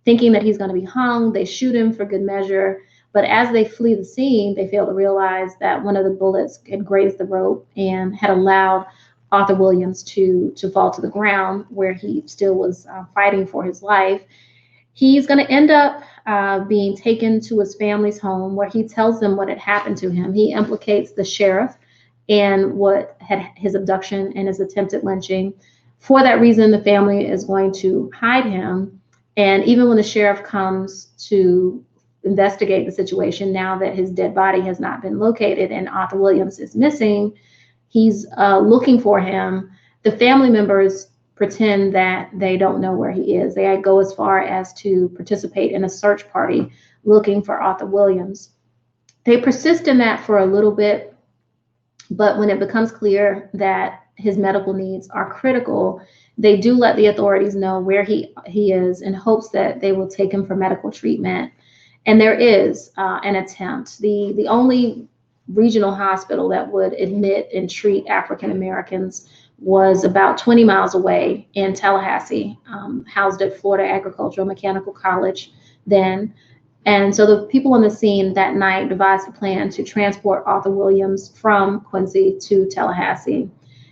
thinking that he's going to be hung. They shoot him for good measure. But as they flee the scene, they fail to realize that one of the bullets had grazed the rope and had allowed Arthur Williams to fall to the ground, where he still was fighting for his life. He's going to end up being taken to his family's home, where he tells them what had happened to him. He implicates the sheriff in what had his abduction and his attempted lynching. For that reason, the family is going to hide him. And even when the sheriff comes to investigate the situation, now that his dead body has not been located and Arthur Williams is missing, he's looking for him. The family members pretend that they don't know where he is. They go as far as to participate in a search party looking for Arthur Williams. They persist in that for a little bit, but when it becomes clear that his medical needs are critical, they do let the authorities know where he is in hopes that they will take him for medical treatment. And there is an attempt. The only regional hospital that would admit and treat African Americans was about 20 miles away in Tallahassee, housed at Florida Agricultural Mechanical College then. And so the people on the scene that night devised a plan to transport Arthur Williams from Quincy to Tallahassee.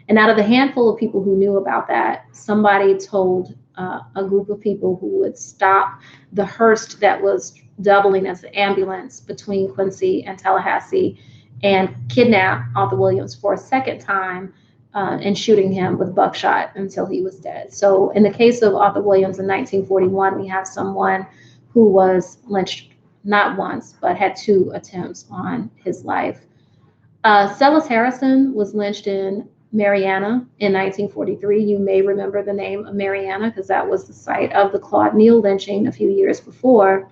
And out of the handful of people who knew about that, somebody told a group of people who would stop the hearse that was doubling as an ambulance between Quincy and Tallahassee and kidnap Arthur Williams for a second time and shooting him with buckshot until he was dead. So in the case of Arthur Williams in 1941, we have someone who was lynched not once, but had 2 attempts on his life. Celis Harrison was lynched in Marianna in 1943. You may remember the name of Marianna because that was the site of the Claude Neal lynching a few years before.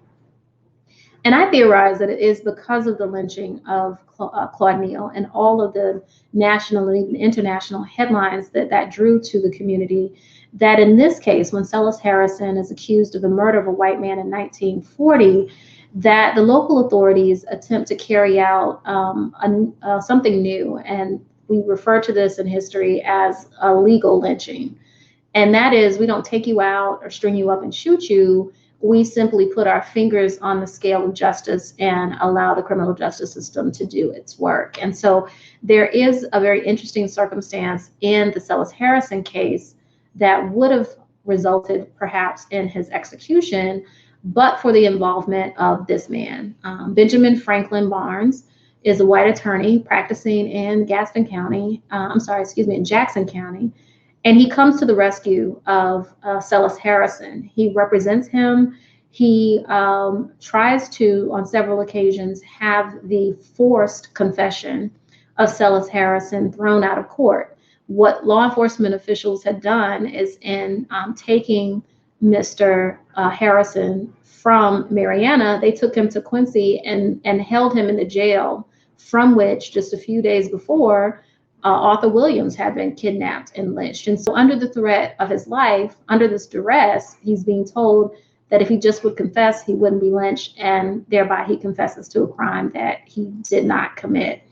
And I theorize that it is because of the lynching of Claude Neal and all of the national and even international headlines that drew to the community, that in this case, when Celis Harrison is accused of the murder of a white man in 1940, that the local authorities attempt to carry out something new. And we refer to this in history as a legal lynching. And that is, we don't take you out or string you up and shoot you. We simply put our fingers on the scale of justice and allow the criminal justice system to do its work. And so there is a very interesting circumstance in the Celis Harrison case that would have resulted perhaps in his execution, but for the involvement of this man. Benjamin Franklin Barnes is a white attorney practicing in Jackson County. And he comes to the rescue of Celis Harrison. He represents him. He tries to, on several occasions, have the forced confession of Celis Harrison thrown out of court. What law enforcement officials had done is in taking Mr. Harrison from Marianna, they took him to Quincy and held him in the jail from which just a few days before, Arthur Williams had been kidnapped and lynched. And so under the threat of his life, under this duress, he's being told that if he just would confess, he wouldn't be lynched, and thereby he confesses to a crime that he did not commit.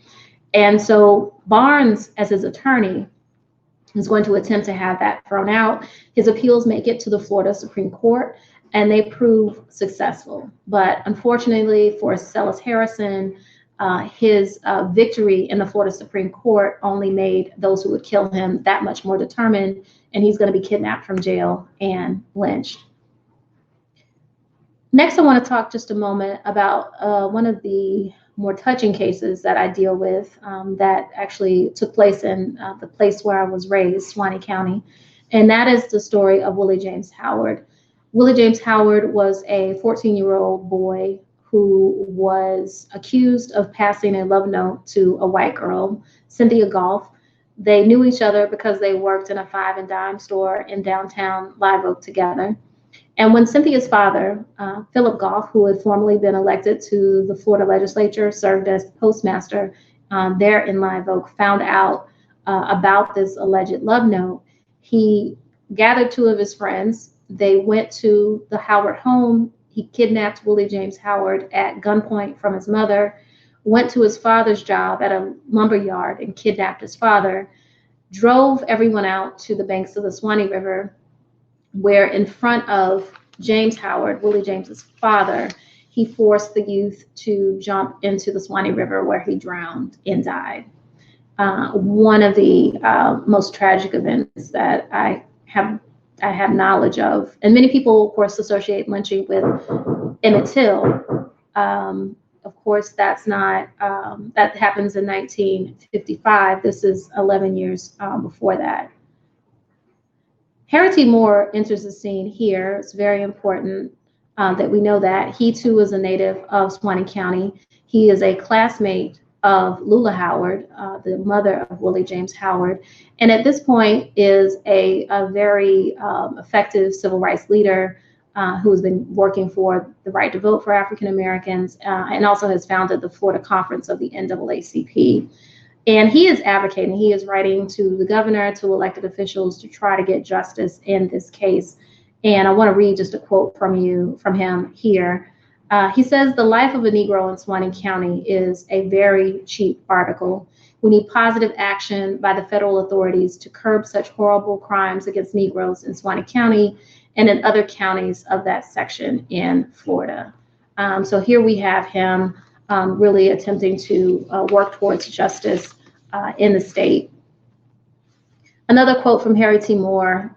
And so Barnes, as his attorney, is going to attempt to have that thrown out. His appeals make it to the Florida Supreme Court, and they prove successful. But unfortunately for Celis Harrison, his victory in the Florida Supreme Court only made those who would kill him that much more determined, and he's going to be kidnapped from jail and lynched. Next, I want to talk just a moment about one of the more touching cases that I deal with that actually took place in the place where I was raised, Suwannee County, and that is the story of Willie James Howard. Willie James Howard was a 14-year-old boy who was accused of passing a love note to a white girl, Cynthia Goff. They knew each other because they worked in a five and dime store in downtown Live Oak together. And when Cynthia's father, Philip Goff, who had formerly been elected to the Florida legislature, served as postmaster there in Live Oak, found out about this alleged love note, he gathered two of his friends. They went to the Howard home. He kidnapped Willie James Howard at gunpoint from his mother, went to his father's job at a lumber yard and kidnapped his father, drove everyone out to the banks of the Suwannee River, where in front of James Howard, Willie James's father, he forced the youth to jump into the Suwannee River, where he drowned and died. One of the most tragic events that I have knowledge of, and many people, of course, associate lynching with Emmett Till. Of course, that's not, that happens in 1955. This is 11 years before that. Harry T. Moore enters the scene here. It's very important that we know that. He too is a native of Suwannee County. He is a classmate of Lula Howard, the mother of Willie James Howard, and at this point is a very effective civil rights leader who has been working for the right to vote for African Americans and also has founded the Florida Conference of the NAACP. And he is advocating, he is writing to the governor, to elected officials to try to get justice in this case. And I want to read just a quote from him here. He says, "The life of a Negro in Suwannee County is a very cheap article. We need positive action by the federal authorities to curb such horrible crimes against Negroes in Suwannee County and in other counties of that section in Florida." So here we have him really attempting to work towards justice in the state. Another quote from Harry T. Moore,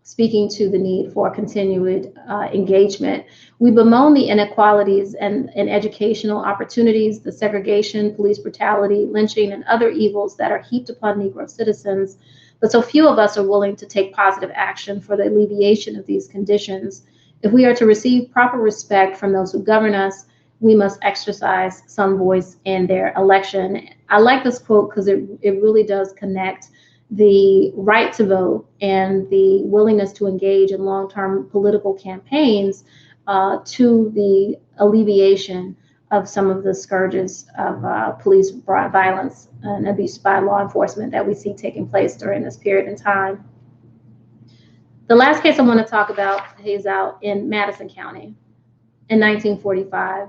speaking to the need for continued engagement. "We bemoan the inequalities and educational opportunities, the segregation, police brutality, lynching, and other evils that are heaped upon Negro citizens, but so few of us are willing to take positive action for the alleviation of these conditions. If we are to receive proper respect from those who govern us, we must exercise some voice in their election." I like this quote because it really does connect the right to vote and the willingness to engage in long-term political campaigns to the alleviation of some of the scourges of police violence and abuse by law enforcement that we see taking place during this period in time. The last case I want to talk about plays out in Madison County in 1945.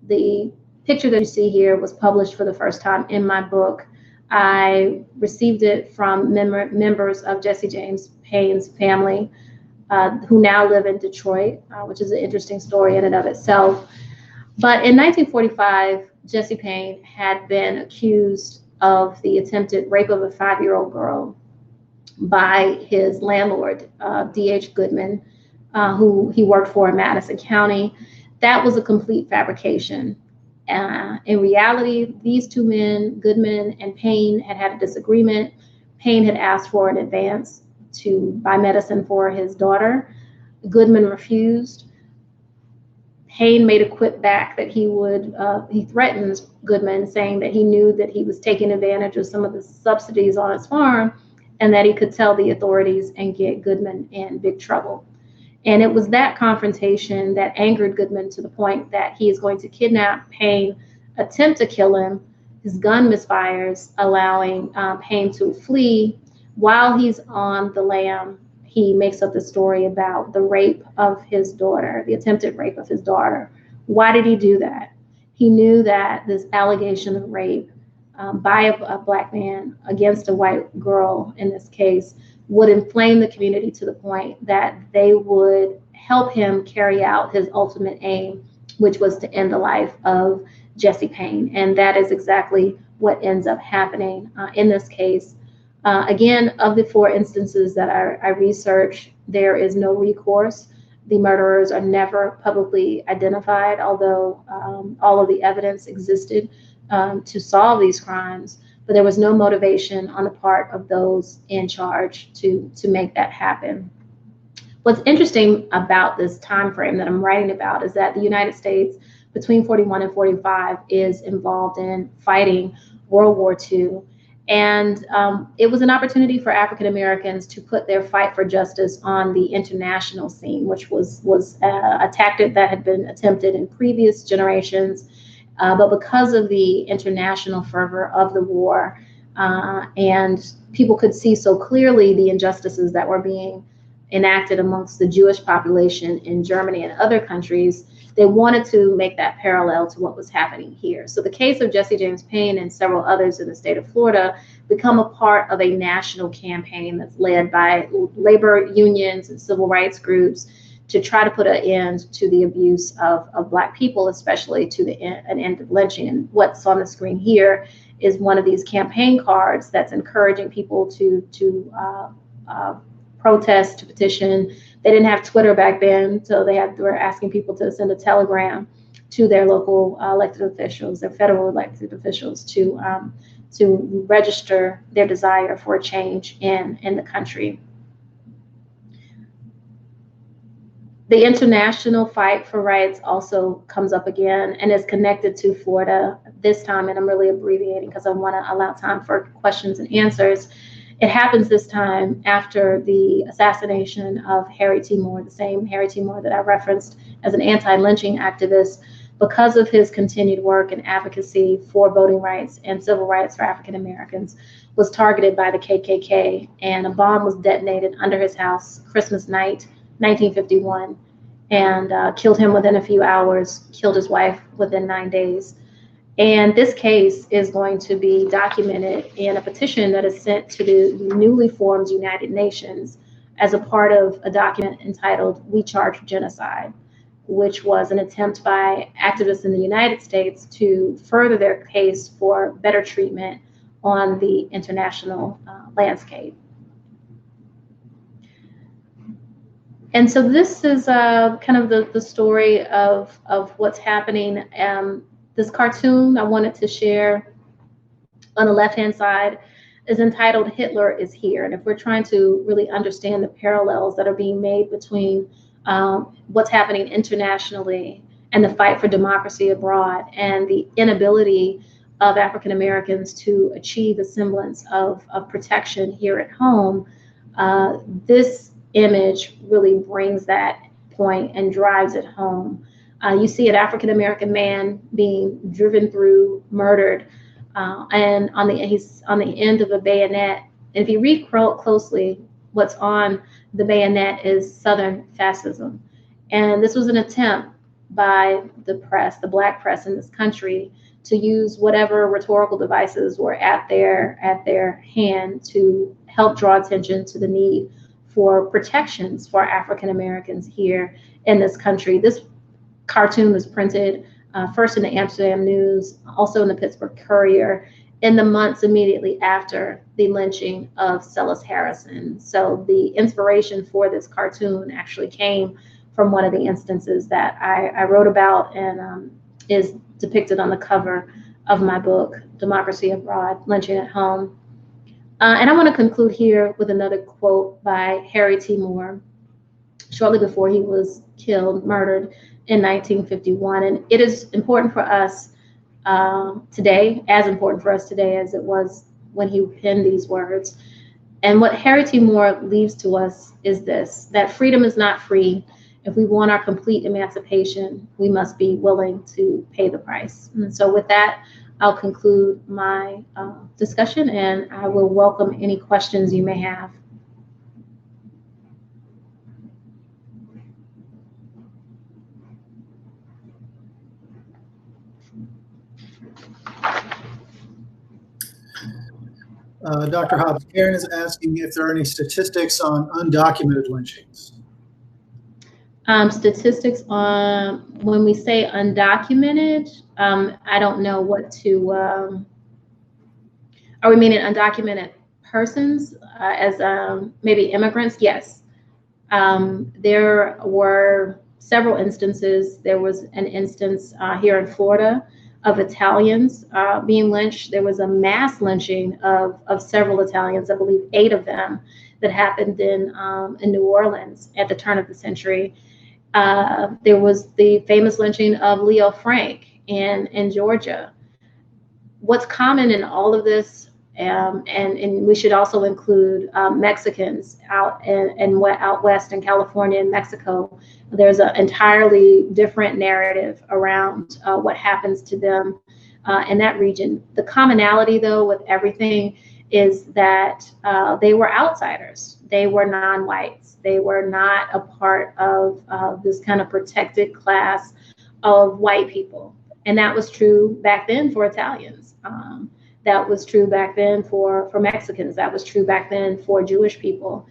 The picture that you see here was published for the first time in my book. I received it from members of Jesse James Payne's family, who now live in Detroit, which is an interesting story in and of itself. But in 1945, Jesse Payne had been accused of the attempted rape of a 5-year-old girl by his landlord, D.H. Goodman, who he worked for in Madison County. That was a complete fabrication. In reality, these two men, Goodman and Payne, had had a disagreement. Payne had asked for an advance to buy medicine for his daughter. Goodman refused. Payne made a quip back that he threatened Goodman, saying that he knew that he was taking advantage of some of the subsidies on his farm and that he could tell the authorities and get Goodman in big trouble. And it was that confrontation that angered Goodman to the point that he is going to kidnap Payne, attempt to kill him. His gun misfires, allowing Payne to flee. While he's on the lam, he makes up the story about the rape of his daughter, the attempted rape of his daughter. Why did he do that? He knew that this allegation of rape by a Black man against a white girl, in this case, would inflame the community to the point that they would help him carry out his ultimate aim, which was to end the life of Jesse Payne. And that is exactly what ends up happening in this case. Again, of the 4 instances that I researched, there is no recourse. The murderers are never publicly identified, although all of the evidence existed to solve these crimes. But there was no motivation on the part of those in charge to make that happen. What's interesting about this time frame that I'm writing about is that the United States between 41 and 45 is involved in fighting World War II. And it was an opportunity for African Americans to put their fight for justice on the international scene, which was a tactic that had been attempted in previous generations. But because of the international fervor of the war, and people could see so clearly the injustices that were being enacted amongst the Jewish population in Germany and other countries, they wanted to make that parallel to what was happening here. So the case of Jesse James Payne and several others in the state of Florida become a part of a national campaign that's led by labor unions and civil rights groups to try to put an end to the abuse of Black people, especially to an end of lynching. And what's on the screen here is one of these campaign cards that's encouraging people to protest, to petition. They didn't have Twitter back then, so they were asking people to send a telegram to their local elected officials, their federal elected officials, to register their desire for a change in the country. The international fight for rights also comes up again and is connected to Florida this time, and I'm really abbreviating because I want to allow time for questions and answers. It happens this time after the assassination of Harry T. Moore, the same Harry T. Moore that I referenced as an anti-lynching activist, because of his continued work and advocacy for voting rights and civil rights for African Americans, was targeted by the KKK, and a bomb was detonated under his house Christmas night, 1951, and killed him within a few hours, killed his wife within 9 days. And this case is going to be documented in a petition that is sent to the newly formed United Nations as a part of a document entitled "We Charge Genocide," which was an attempt by activists in the United States to further their case for better treatment on the international landscape. And so this is kind of the story of what's happening. This cartoon I wanted to share on the left-hand side is entitled "Hitler is Here." And if we're trying to really understand the parallels that are being made between what's happening internationally and the fight for democracy abroad and the inability of African Americans to achieve a semblance of protection here at home, this image really brings that point and drives it home. You see an African American man being driven through, murdered, and he's on the end of a bayonet. And if you read closely, what's on the bayonet is Southern fascism. And this was an attempt by the press, the Black press in this country, to use whatever rhetorical devices were at their hand to help draw attention to the need for protections for African Americans here in this country. This cartoon was printed first in the Amsterdam News, also in the Pittsburgh Courier, in the months immediately after the lynching of Celis Harrison. So the inspiration for this cartoon actually came from one of the instances that I wrote about and is depicted on the cover of my book, Democracy Abroad, Lynching at Home. And I want to conclude here with another quote by Harry T. Moore, shortly before he was murdered in 1951. And it is important for us today, as important for us today as it was when he penned these words. And what Harry T. Moore leaves to us is this: that freedom is not free. If we want our complete emancipation, we must be willing to pay the price. And so with that, I'll conclude my discussion, and I will welcome any questions you may have. Dr. Hobbs, Karen is asking if there are any statistics on undocumented lynchings. Statistics on, when we say undocumented, I don't know what to, are we meaning undocumented persons as maybe immigrants? Yes. There were several instances. There was an instance here in Florida of Italians being lynched. There was a mass lynching of several Italians, I believe 8 of them, that happened in New Orleans at the turn of the century. There was the famous lynching of Leo Frank in Georgia. What's common in all of this, and we should also include Mexicans out west in California and Mexico. There's an entirely different narrative around what happens to them in that region. The commonality, though, with everything is that they were outsiders. They were non-whites. They were not a part of this kind of protected class of white people. And that was true back then for Italians. That was true back then for Mexicans. That was true back then for Jewish people.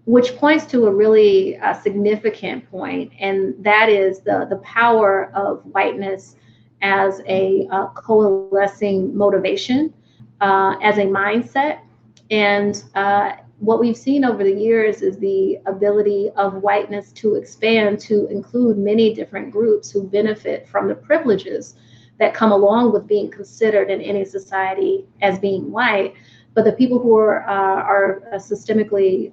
which points to a really significant point, and that is the power of whiteness as a coalescing motivation, as a mindset. And what we've seen over the years is the ability of whiteness to expand to include many different groups who benefit from the privileges that come along with being considered in any society as being white. But the people who are systemically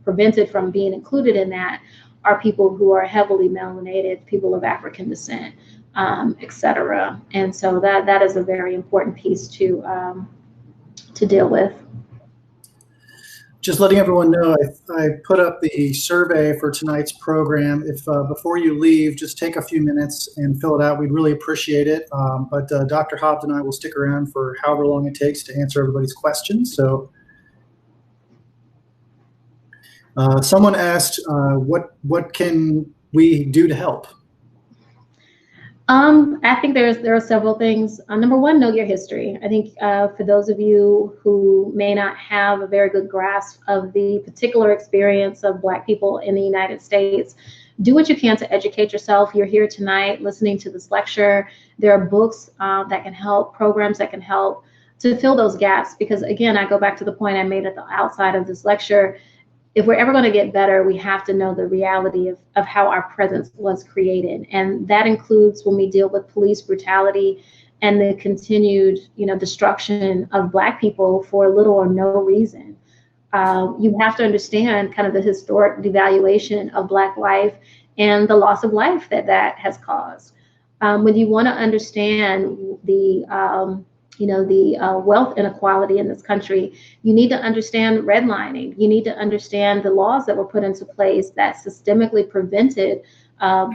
prevented from being included in that are people who are heavily melanated, people of African descent, et cetera. And so that is a very important piece to deal with. Just letting everyone know, I put up the survey for tonight's program. If before you leave, just take a few minutes and fill it out. We'd really appreciate it. But Dr. Hobbs and I will stick around for however long it takes to answer everybody's questions. So someone asked, what can we do to help? I think there are several things. Number one, know your history. I think for those of you who may not have a very good grasp of the particular experience of Black people in the United States, do what you can to educate yourself. You're here tonight listening to this lecture. There are books that can help, programs that can help to fill those gaps. Because again, I go back to the point I made at the outside of this lecture. If we're ever going to get better, we have to know the reality of how our presence was created. And that includes when we deal with police brutality and the continued, destruction of Black people for little or no reason. You have to understand kind of the historic devaluation of Black life and the loss of life that has caused. When you want to understand the wealth inequality in this country, you need to understand redlining. You need to understand the laws that were put into place that systemically prevented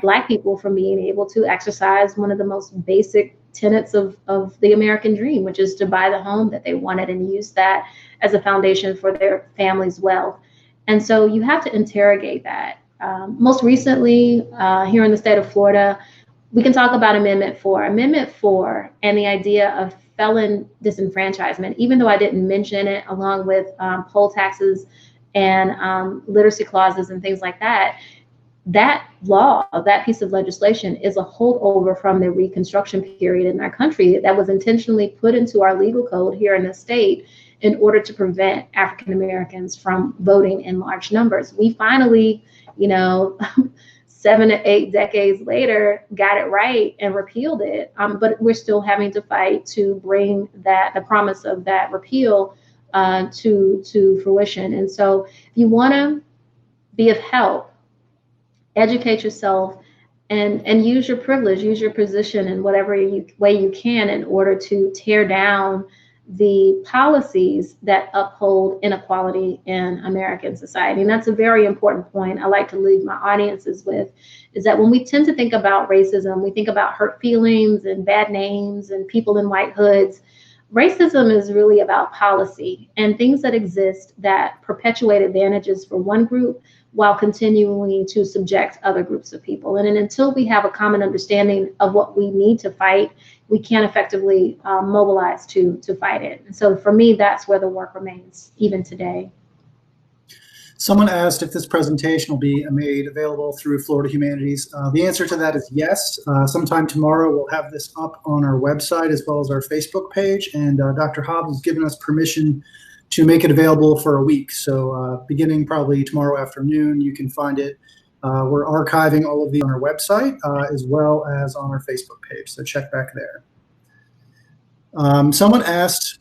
Black people from being able to exercise one of the most basic tenets of the American dream, which is to buy the home that they wanted and use that as a foundation for their family's wealth. And so you have to interrogate that. Most recently, here in the state of Florida, we can talk about Amendment 4. Amendment 4 and the idea of felon disenfranchisement, even though I didn't mention it, along with poll taxes and literacy clauses and things like that, that law, that piece of legislation is a holdover from the Reconstruction period in our country that was intentionally put into our legal code here in the state in order to prevent African Americans from voting in large numbers. We finally, 7 to 8 decades later, got it right and repealed it. But we're still having to fight to bring the promise of that repeal to fruition. And so if you want to be of help, educate yourself and use your privilege, use your position in whatever way you can in order to tear down the policies that uphold inequality in American society. And that's a very important point I like to leave my audiences with, is that when we tend to think about racism, we think about hurt feelings and bad names and people in white hoods. Racism is really about policy and things that exist that perpetuate advantages for one group while continuing to subject other groups of people. And until we have a common understanding of what we need to fight, we can't effectively mobilize to fight it. And so for me, that's where the work remains, even today. Someone asked if this presentation will be made available through Florida Humanities. The answer to that is yes. Sometime tomorrow, we'll have this up on our website as well as our Facebook page. And Dr. Hobbs has given us permission to make it available for a week. So beginning probably tomorrow afternoon, you can find it. We're archiving all of these on our website as well as on our Facebook page. So check back there. Someone asked,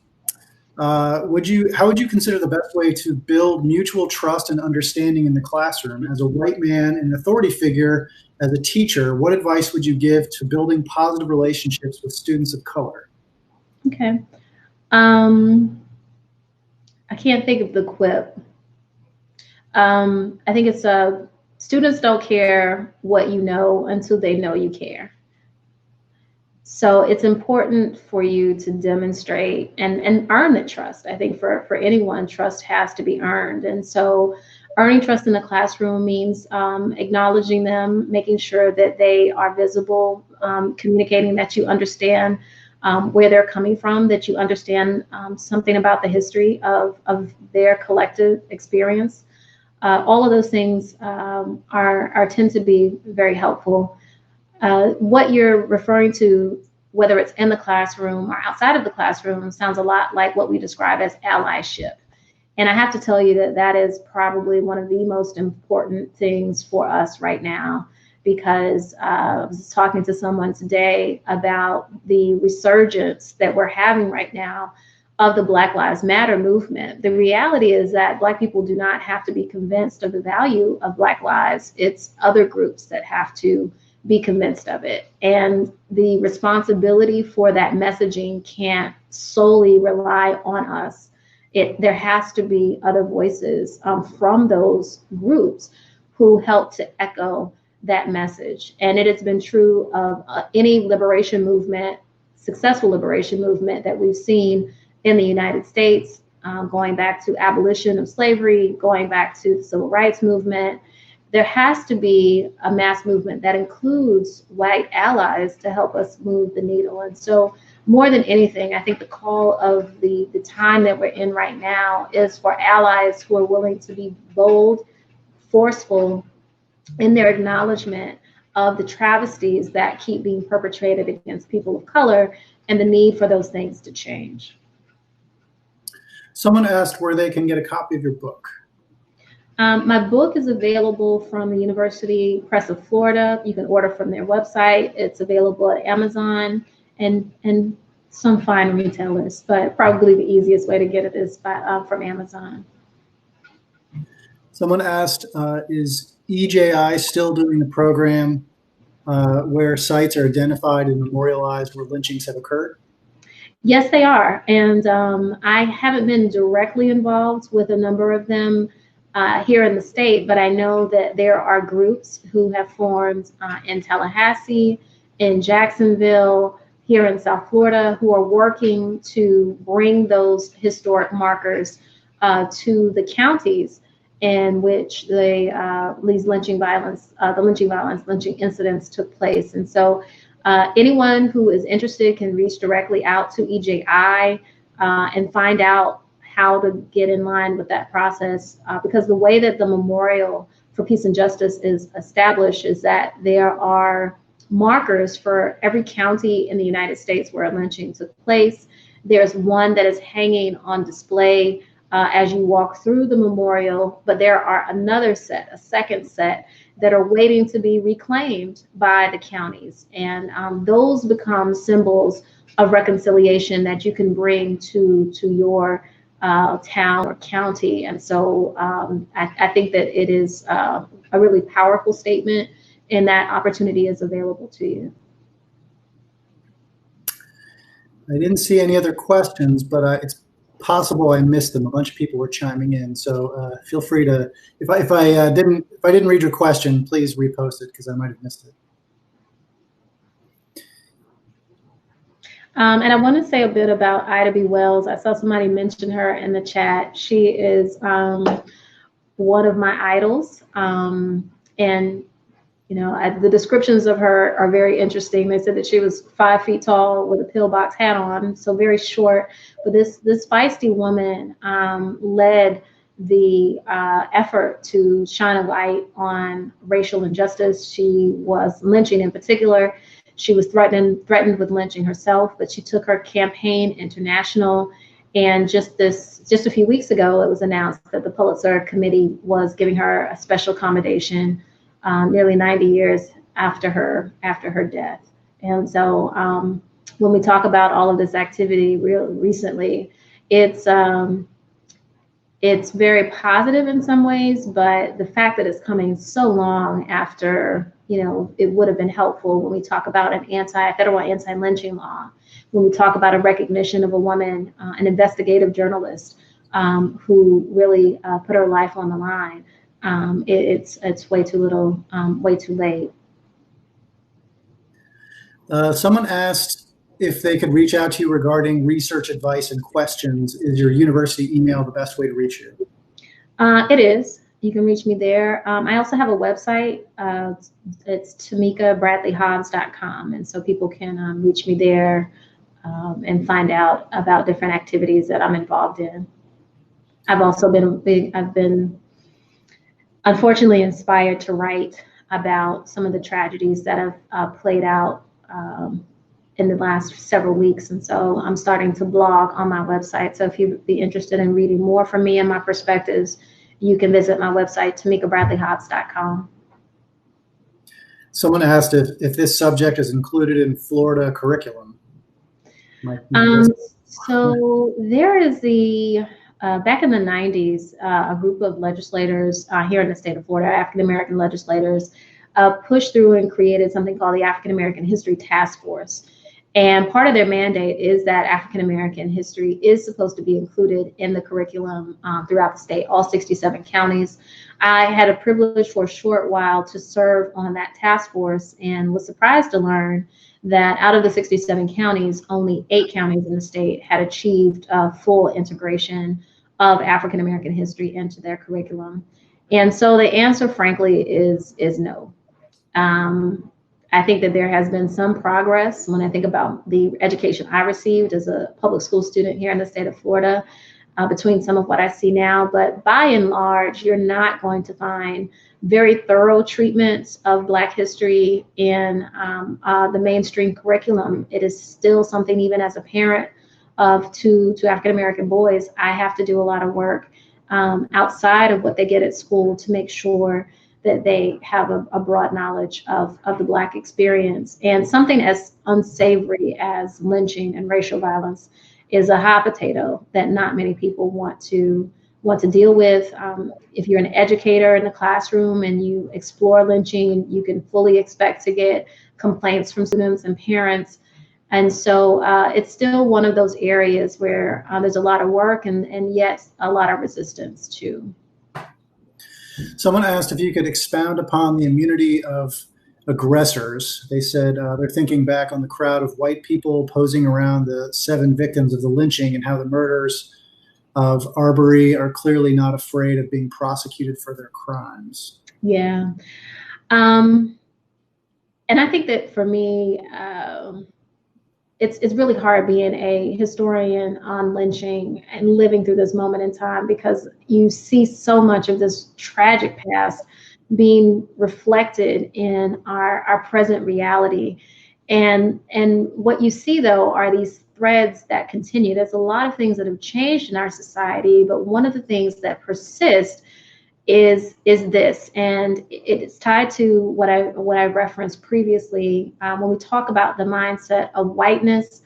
how would you consider the best way to build mutual trust and understanding in the classroom? As a white man and an authority figure, as a teacher, what advice would you give to building positive relationships with students of color? Okay. I can't think of the quip. I think it's students don't care what you know until they know you care. So it's important for you to demonstrate and earn the trust. I think for anyone, trust has to be earned. And so earning trust in the classroom means acknowledging them, making sure that they are visible, communicating that you understand where they're coming from, that you understand something about the history of their collective experience. all of those things are tend to be very helpful. What you're referring to, whether it's in the classroom or outside of the classroom, sounds a lot like what we describe as allyship. And I have to tell you that that is probably one of the most important things for us right now, because I was talking to someone today about the resurgence that we're having right now of the Black Lives Matter movement. The reality is that Black people do not have to be convinced of the value of Black lives. It's other groups that have to be convinced of it. And the responsibility for that messaging can't solely rely on us. There has to be other voices from those groups who help to echo that message. And it has been true of any liberation movement, successful liberation movement that we've seen in the United States, going back to abolition of slavery, going back to the civil rights movement. There has to be a mass movement that includes white allies to help us move the needle. And so more than anything, I think the call of the time that we're in right now is for allies who are willing to be bold, forceful in their acknowledgement of the travesties that keep being perpetrated against people of color and the need for those things to change. Someone asked where they can get a copy of your book. My book is available from the University Press of Florida. You can order from their website. It's available at Amazon and some fine retailers, but probably the easiest way to get it is from Amazon. Someone asked, is EJI still doing the program where sites are identified and memorialized where lynchings have occurred? Yes, they are. And I haven't been directly involved with a number of them here in the state, but I know that there are groups who have formed in Tallahassee, in Jacksonville, here in South Florida, who are working to bring those historic markers to the counties in which these lynching incidents took place. And so anyone who is interested can reach directly out to EJI and find out how to get in line with that process, because the way that the Memorial for Peace and Justice is established is that there are markers for every county in the United States where a lynching took place. There's one that is hanging on display as you walk through the memorial, but there are a second set that are waiting to be reclaimed by the counties. And those become symbols of reconciliation that you can bring to your town or county. And so I think that it is a really powerful statement, and that opportunity is available to you. I didn't see any other questions, but it's possible I missed them. A bunch of people were chiming in, so feel free to, if I didn't read your question, please repost it because I might have missed it. And I want to say a bit about Ida B. Wells. I saw somebody mention her in the chat. She is one of my idols, and you know, the descriptions of her are very interesting. They said that she was 5 feet tall with a pillbox hat on, so very short. But this feisty woman led the effort to shine a light on racial injustice. She was lynching in particular. She was threatened with lynching herself, but she took her campaign international. And just a few weeks ago, it was announced that the Pulitzer Committee was giving her a special commendation nearly 90 years after her death. And so when we talk about all of this activity recently, it's very positive in some ways, but the fact that it's coming so long after, you know, it would have been helpful when we talk about federal anti-lynching law, when we talk about a recognition of a woman, an investigative journalist who really put her life on the line. It's way too little, way too late. Someone asked if they could reach out to you regarding research advice and questions. Is your university email the best way to reach you? It is. You can reach me there. I also have a website. It's TamekaBradleyHobbs.com. And so people can reach me there and find out about different activities that I'm involved in. I've also been unfortunately inspired to write about some of the tragedies that have played out in the last several weeks. And so I'm starting to blog on my website. So if you'd be interested in reading more from me and my perspectives, you can visit my website, TamekaBradleyHobbs.com. Someone asked if this subject is included in Florida curriculum. So there is back in the 90s, a group of legislators here in the state of Florida, African-American legislators, pushed through and created something called the African-American History Task Force. And part of their mandate is that African-American history is supposed to be included in the curriculum throughout the state, all 67 counties. I had a privilege for a short while to serve on that task force and was surprised to learn that out of the 67 counties, only 8 counties in the state had achieved full integration of African-American history into their curriculum. And so the answer, frankly, is no. I think that there has been some progress when I think about the education I received as a public school student here in the state of Florida, between some of what I see now. But by and large, you're not going to find very thorough treatments of Black history in the mainstream curriculum. It is still something, even as a parent of two African-American boys, I have to do a lot of work outside of what they get at school to make sure that they have a broad knowledge of the Black experience. And something as unsavory as lynching and racial violence is a hot potato that not many people want to deal with. If you're an educator in the classroom and you explore lynching, you can fully expect to get complaints from students and parents. And so it's still one of those areas where there's a lot of work and yet a lot of resistance too. Someone asked if you could expound upon the immunity of aggressors. They said they're thinking back on the crowd of white people posing around the 7 victims of the lynching and how the murderers of Arbery are clearly not afraid of being prosecuted for their crimes. Yeah. And I think that for me, it's really hard being a historian on lynching and living through this moment in time, because you see so much of this tragic past being reflected in our present reality. And what you see, though, are these threads that continue. There's a lot of things that have changed in our society, but one of the things that persist is this, and it is tied to what I referenced previously when we talk about the mindset of whiteness,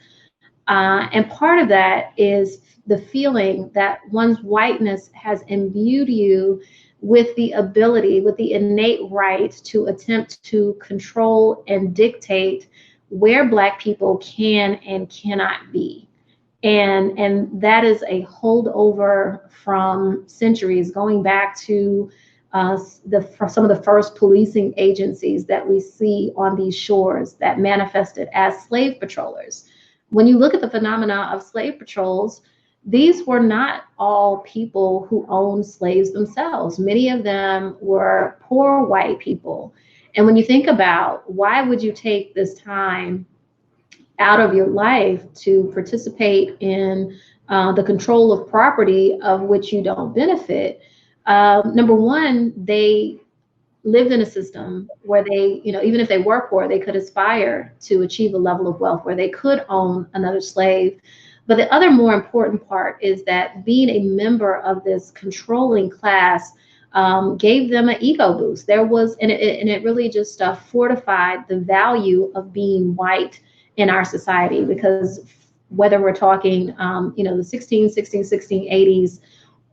and part of that is the feeling that one's whiteness has imbued you with the ability, with the innate right to attempt to control and dictate where Black people can and cannot be. And that is a holdover from centuries, going back to some of the first policing agencies that we see on these shores that manifested as slave patrollers. When you look at the phenomena of slave patrols, these were not all people who owned slaves themselves. Many of them were poor white people. And when you think about why would you take this time out of your life to participate in the control of property of which you don't benefit, number one, they lived in a system where they, even if they were poor, they could aspire to achieve a level of wealth where they could own another slave. But the other more important part is that being a member of this controlling class gave them an ego boost. There was, and it really just fortified the value of being white in our society, because whether we're talking, the 1680s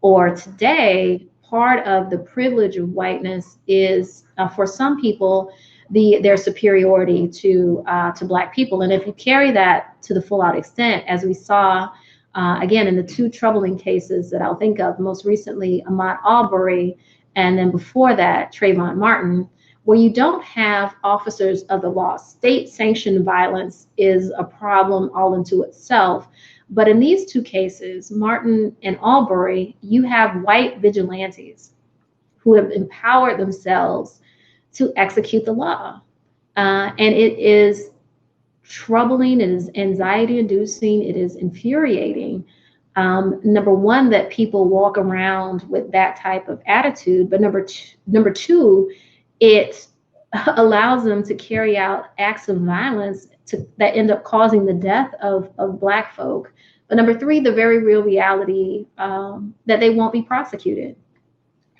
or today, part of the privilege of whiteness is, for some people, their superiority to Black people. And if you carry that to the full out extent, as we saw, again, in the 2 troubling cases that I'll think of, most recently, Ahmaud Arbery, and then before that, Trayvon Martin, where you don't have officers of the law. State-sanctioned violence is a problem all into itself. But in these 2 cases, Martin and Arbery, you have white vigilantes who have empowered themselves to execute the law. And it is troubling, it is anxiety-inducing, it is infuriating Number one, that people walk around with that type of attitude, but number two, it allows them to carry out acts of violence that end up causing the death of Black folk. But number three, the very real reality that they won't be prosecuted.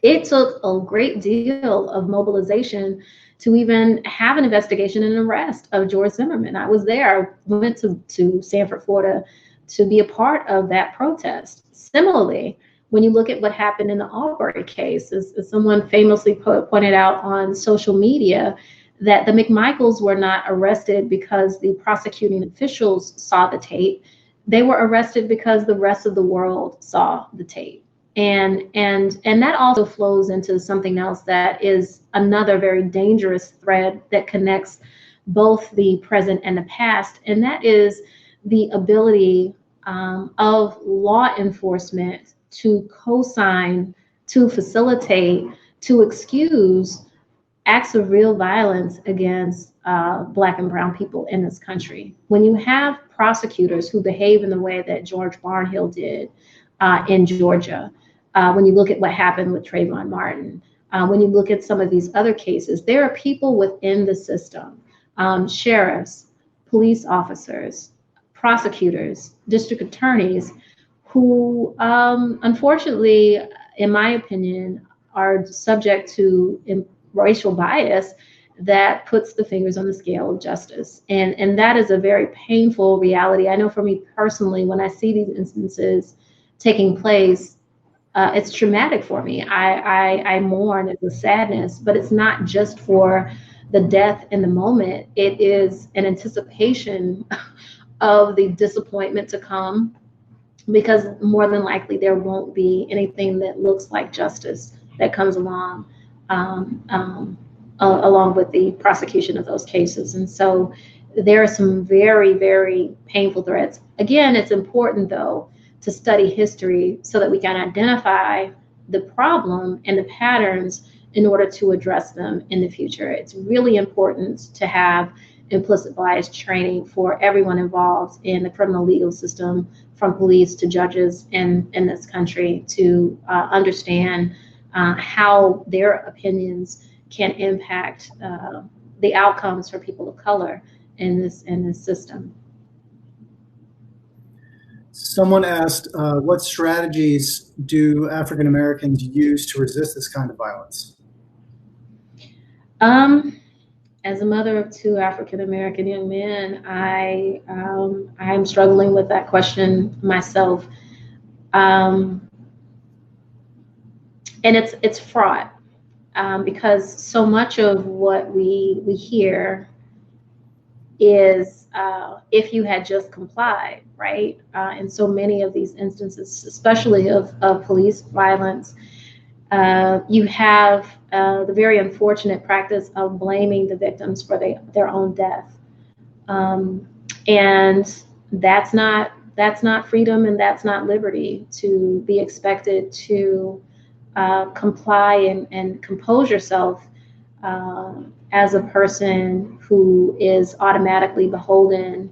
It took a great deal of mobilization to even have an investigation and arrest of George Zimmerman. I was there. I went to Sanford, Florida, to be a part of that protest. Similarly, when you look at what happened in the Arbery case, as someone famously pointed out on social media, that the McMichaels were not arrested because the prosecuting officials saw the tape. They were arrested because the rest of the world saw the tape. And that also flows into something else that is another very dangerous thread that connects both the present and the past, and that is the ability of law enforcement to co-sign, to facilitate, to excuse acts of real violence against Black and brown people in this country. When you have prosecutors who behave in the way that George Barnhill did in Georgia, when you look at what happened with Trayvon Martin, when you look at some of these other cases, there are people within the system, sheriffs, police officers, prosecutors, district attorneys, who unfortunately, in my opinion, are subject to racial bias that puts the fingers on the scale of justice. And that is a very painful reality. I know for me personally, when I see these instances taking place, it's traumatic for me. I mourn it with sadness, but it's not just for the death in the moment. It is an anticipation of the disappointment to come, because more than likely there won't be anything that looks like justice that comes along along with the prosecution of those cases. And so there are some very, very painful threats. Again, it's important, though, to study history so that we can identify the problem and the patterns in order to address them in the future. It's really important to have implicit bias training for everyone involved in the criminal legal system, from police to judges in this country, to understand how their opinions can impact the outcomes for people of color in this system. Someone asked, what strategies do African Americans use to resist this kind of violence? As a mother of two African American young men, I am struggling with that question myself, and it's fraught because so much of what we hear is if you had just complied, right? In so many of these instances, especially of police violence, you have the very unfortunate practice of blaming the victims for their own death, and that's not freedom, and that's not liberty, to be expected to comply and compose yourself as a person who is automatically beholden,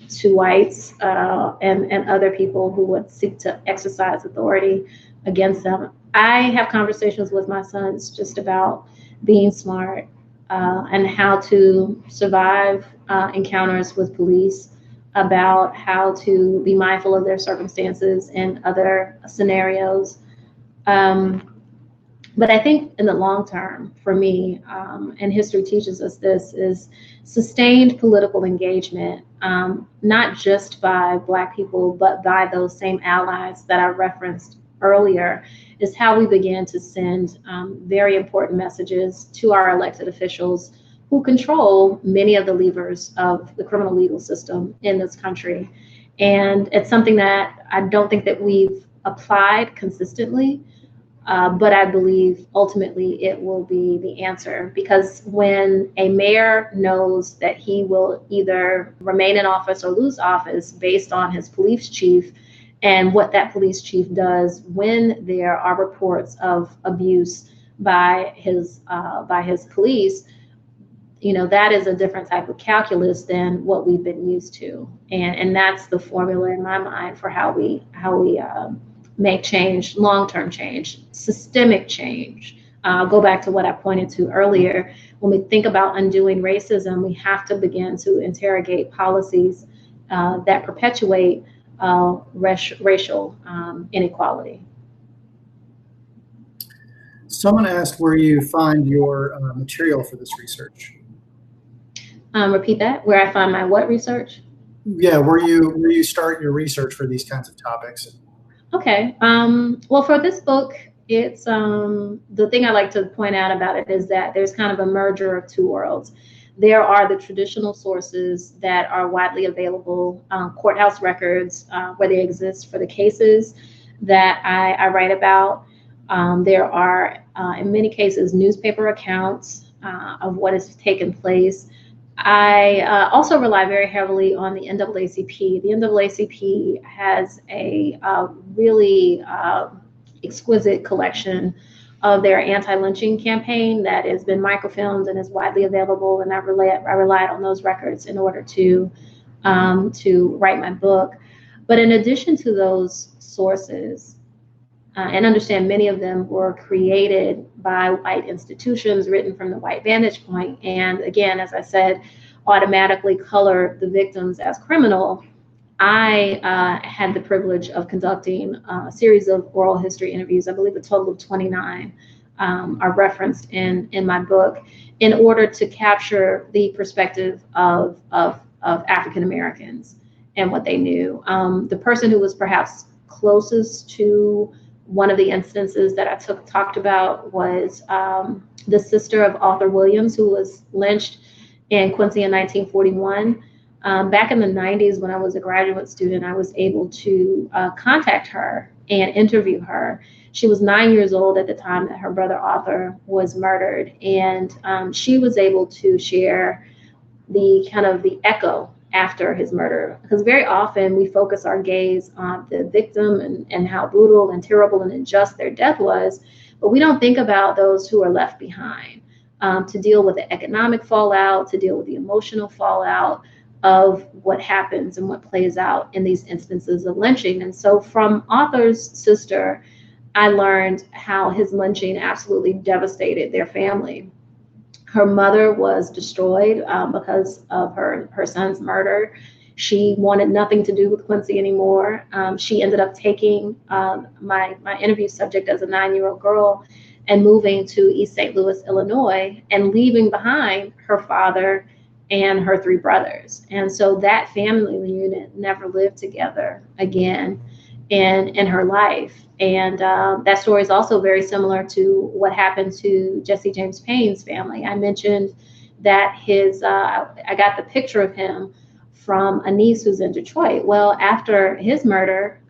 to whites and other people who would seek to exercise authority against them. I have conversations with my sons just about being smart and how to survive encounters with police, about how to be mindful of their circumstances in other scenarios. But I think in the long term, for me, and history teaches us this, is sustained political engagement, not just by Black people, but by those same allies that I referenced earlier, is how we begin to send very important messages to our elected officials who control many of the levers of the criminal legal system in this country. And it's something that I don't think that we've applied consistently, but I believe ultimately it will be the answer, because when a mayor knows that he will either remain in office or lose office based on his police chief and what that police chief does when there are reports of abuse by his police, that is a different type of calculus than what we've been used to, and that's the formula in my mind for how we make change, long-term change, systemic change. I'll go back to what I pointed to earlier. When we think about undoing racism, we have to begin to interrogate policies that perpetuate racial inequality. Someone asked where you find your material for this research. Repeat that. Where I find my what research? Yeah, where you start your research for these kinds of topics. Okay. Well, for this book, it's the thing I like to point out about it is that there's kind of a merger of two worlds. There are the traditional sources that are widely available, courthouse records where they exist for the cases that I write about. There are, in many cases, newspaper accounts of what has taken place. I also rely very heavily on the NAACP. The NAACP has a really exquisite collection of their anti-lynching campaign that has been microfilmed and is widely available, and I relied on those records in order to write my book. But in addition to those sources, and understand many of them were created by white institutions, written from the white vantage point, and again, as I said, automatically color the victims as criminal. I had the privilege of conducting a series of oral history interviews. I believe a total of 29 are referenced in my book, in order to capture the perspective of African Americans and what they knew. The person who was perhaps closest to one of the instances that I talked about was the sister of Arthur Williams, who was lynched in Quincy in 1941. Back in the 90s, when I was a graduate student, I was able to contact her and interview her. She was 9 years old at the time that her brother Arthur was murdered, and she was able to share the echo after his murder, because very often we focus our gaze on the victim and how brutal and terrible and unjust their death was, but we don't think about those who are left behind, to deal with the economic fallout, to deal with the emotional fallout of what happens and what plays out in these instances of lynching. And so from Arthur's sister, I learned how his lynching absolutely devastated their family. Her mother was destroyed because of her son's murder. She wanted nothing to do with Quincy anymore. She ended up taking my interview subject as a 9-year-old girl and moving to East St. Louis, Illinois, and leaving behind her father and her 3 brothers. And so that family unit never lived together again in her life. And that story is also very similar to what happened to Jesse James Payne's family. I mentioned that I got the picture of him from a niece who's in Detroit. Well, after his murder,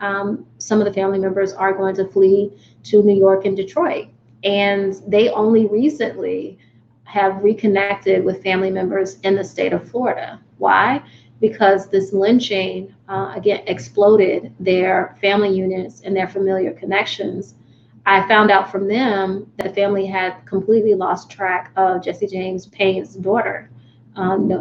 some of the family members are going to flee to New York and Detroit. And they only recently have reconnected with family members in the state of Florida. Why? Because this lynching, again, exploded their family units and their familiar connections. I found out from them that the family had completely lost track of Jesse James Payne's daughter.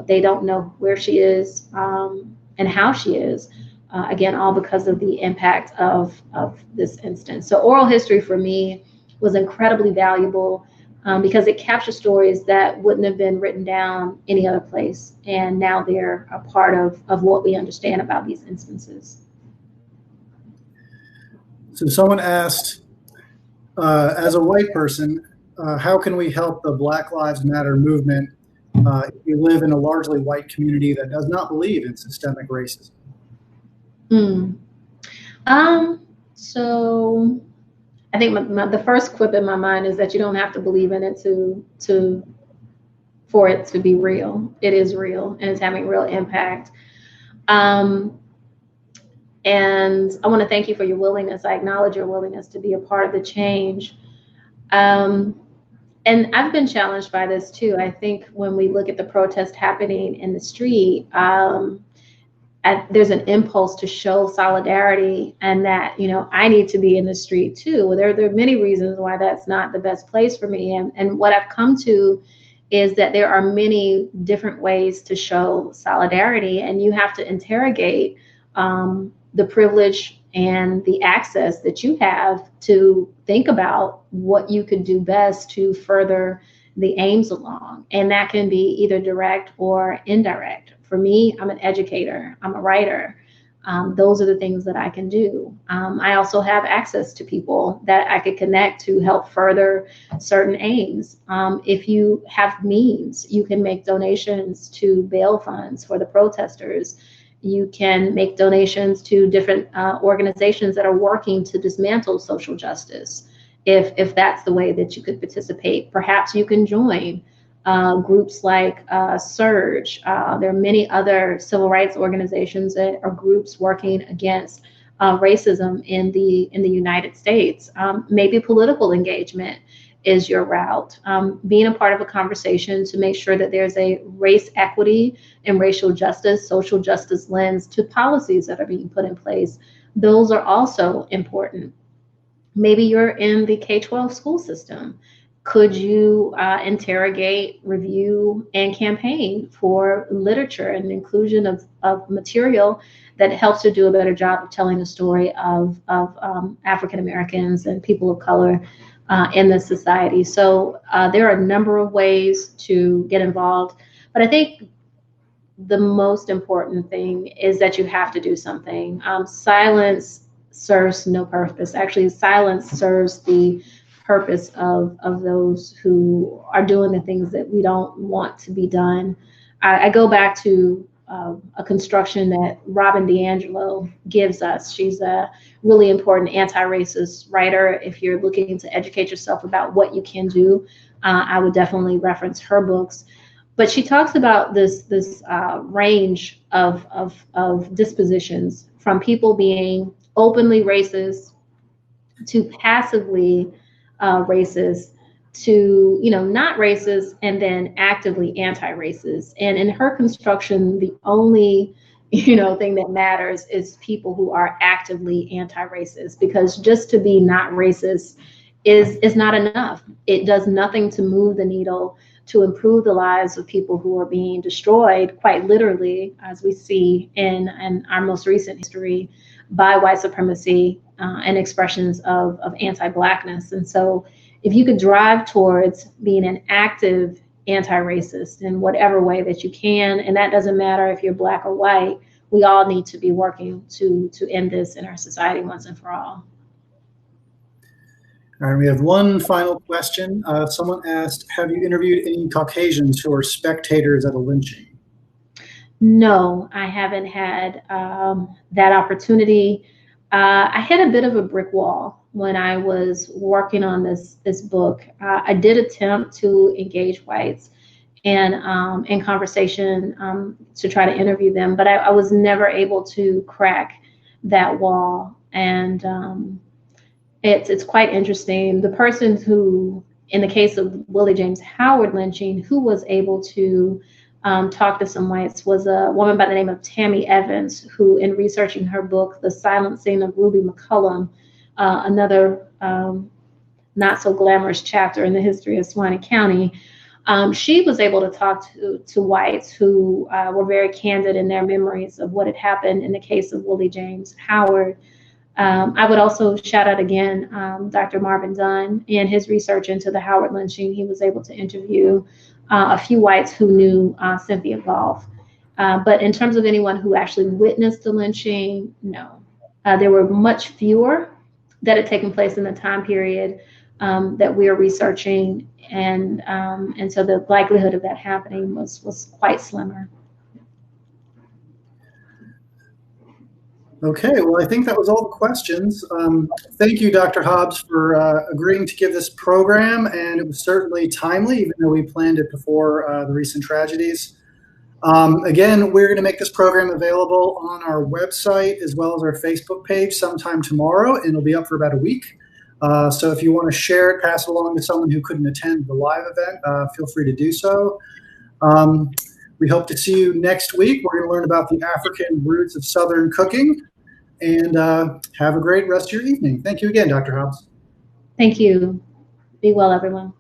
They don't know where she is and how she is. Again, all because of the impact of this instance. So oral history for me was incredibly valuable because it captures stories that wouldn't have been written down any other place. And now they're a part of what we understand about these instances. So someone asked, as a white person, how can we help the Black Lives Matter movement if you live in a largely white community that does not believe in systemic racism? So I think the first quip in my mind is that you don't have to believe in it for it to be real. It is real, and it's having real impact. And I want to thank you for your willingness. I acknowledge your willingness to be a part of the change. And I've been challenged by this too. I think when we look at the protest happening in the street, there's an impulse to show solidarity, and that, I need to be in the street too. Well, there are many reasons why that's not the best place for me. And what I've come to is that there are many different ways to show solidarity, and you have to interrogate the privilege and the access that you have to think about what you could do best to further the aims along. And that can be either direct or indirect. For me, I'm an educator, I'm a writer. Those are the things that I can do. I also have access to people that I could connect to help further certain aims. If you have means, you can make donations to bail funds for the protesters. You can make donations to different organizations that are working to dismantle social justice. If that's the way that you could participate, perhaps you can join groups like Surge. There are many other civil rights organizations that are groups working against racism in the United States. Maybe political engagement is your route. Being a part of a conversation to make sure that there's a race equity and racial justice, social justice lens to policies that are being put in place. Those are also important. Maybe you're in the K-12 school system. Could you interrogate, review, and campaign for literature and inclusion of material that helps to do a better job of telling the story of African Americans and people of color in this society? So there are a number of ways to get involved, but I think the most important thing is that you have to do something. Silence serves no purpose. Actually, silence serves the purpose of those who are doing the things that we don't want to be done. I go back to a construction that Robin DiAngelo gives us. She's a really important anti-racist writer. If you're looking to educate yourself about what you can do, I would definitely reference her books. But she talks about this range of dispositions, from people being openly racist to passively racist to not racist and then actively anti-racist. And in her construction, the only thing that matters is people who are actively anti-racist, because just to be not racist is not enough. It does nothing to move the needle to improve the lives of people who are being destroyed, quite literally, as we see in our most recent history, by white supremacy and expressions of anti-Blackness. And so if you could drive towards being an active anti-racist in whatever way that you can, and that doesn't matter if you're Black or white, we all need to be working to end this in our society once and for all. All right, we have one final question. Someone asked, have you interviewed any Caucasians who are spectators at a lynching? No, I haven't had that opportunity. I hit a bit of a brick wall when I was working on this book. I did attempt to engage whites and in conversation to try to interview them, but I was never able to crack that wall. And it's quite interesting. The person who, in the case of Willie James Howard lynching, who was able to talk to some whites was a woman by the name of Tammy Evans, who, in researching her book, The Silencing of Ruby McCullum, another not so glamorous chapter in the history of Suwannee County, she was able to talk to whites who were very candid in their memories of what had happened in the case of Willie James Howard. I would also shout out again Dr. Marvin Dunn and his research into the Howard lynching. He was able to interview a few whites who knew Cynthia Goff. But in terms of anyone who actually witnessed the lynching, no. There were much fewer that had taken place in the time period that we are researching. And so the likelihood of that happening was quite slimmer. Okay, well, I think that was all the questions. Thank you, Dr. Hobbs, for agreeing to give this program, and it was certainly timely, even though we planned it before the recent tragedies. Again, we're going to make this program available on our website as well as our Facebook page sometime tomorrow, and it'll be up for about a week. So if you want to share it, pass it along to someone who couldn't attend the live event, feel free to do so. We hope to see you next week. We're going to learn about the African roots of Southern cooking, and have a great rest of your evening. Thank you again, Dr. Hobbs. Thank you. Be well, everyone.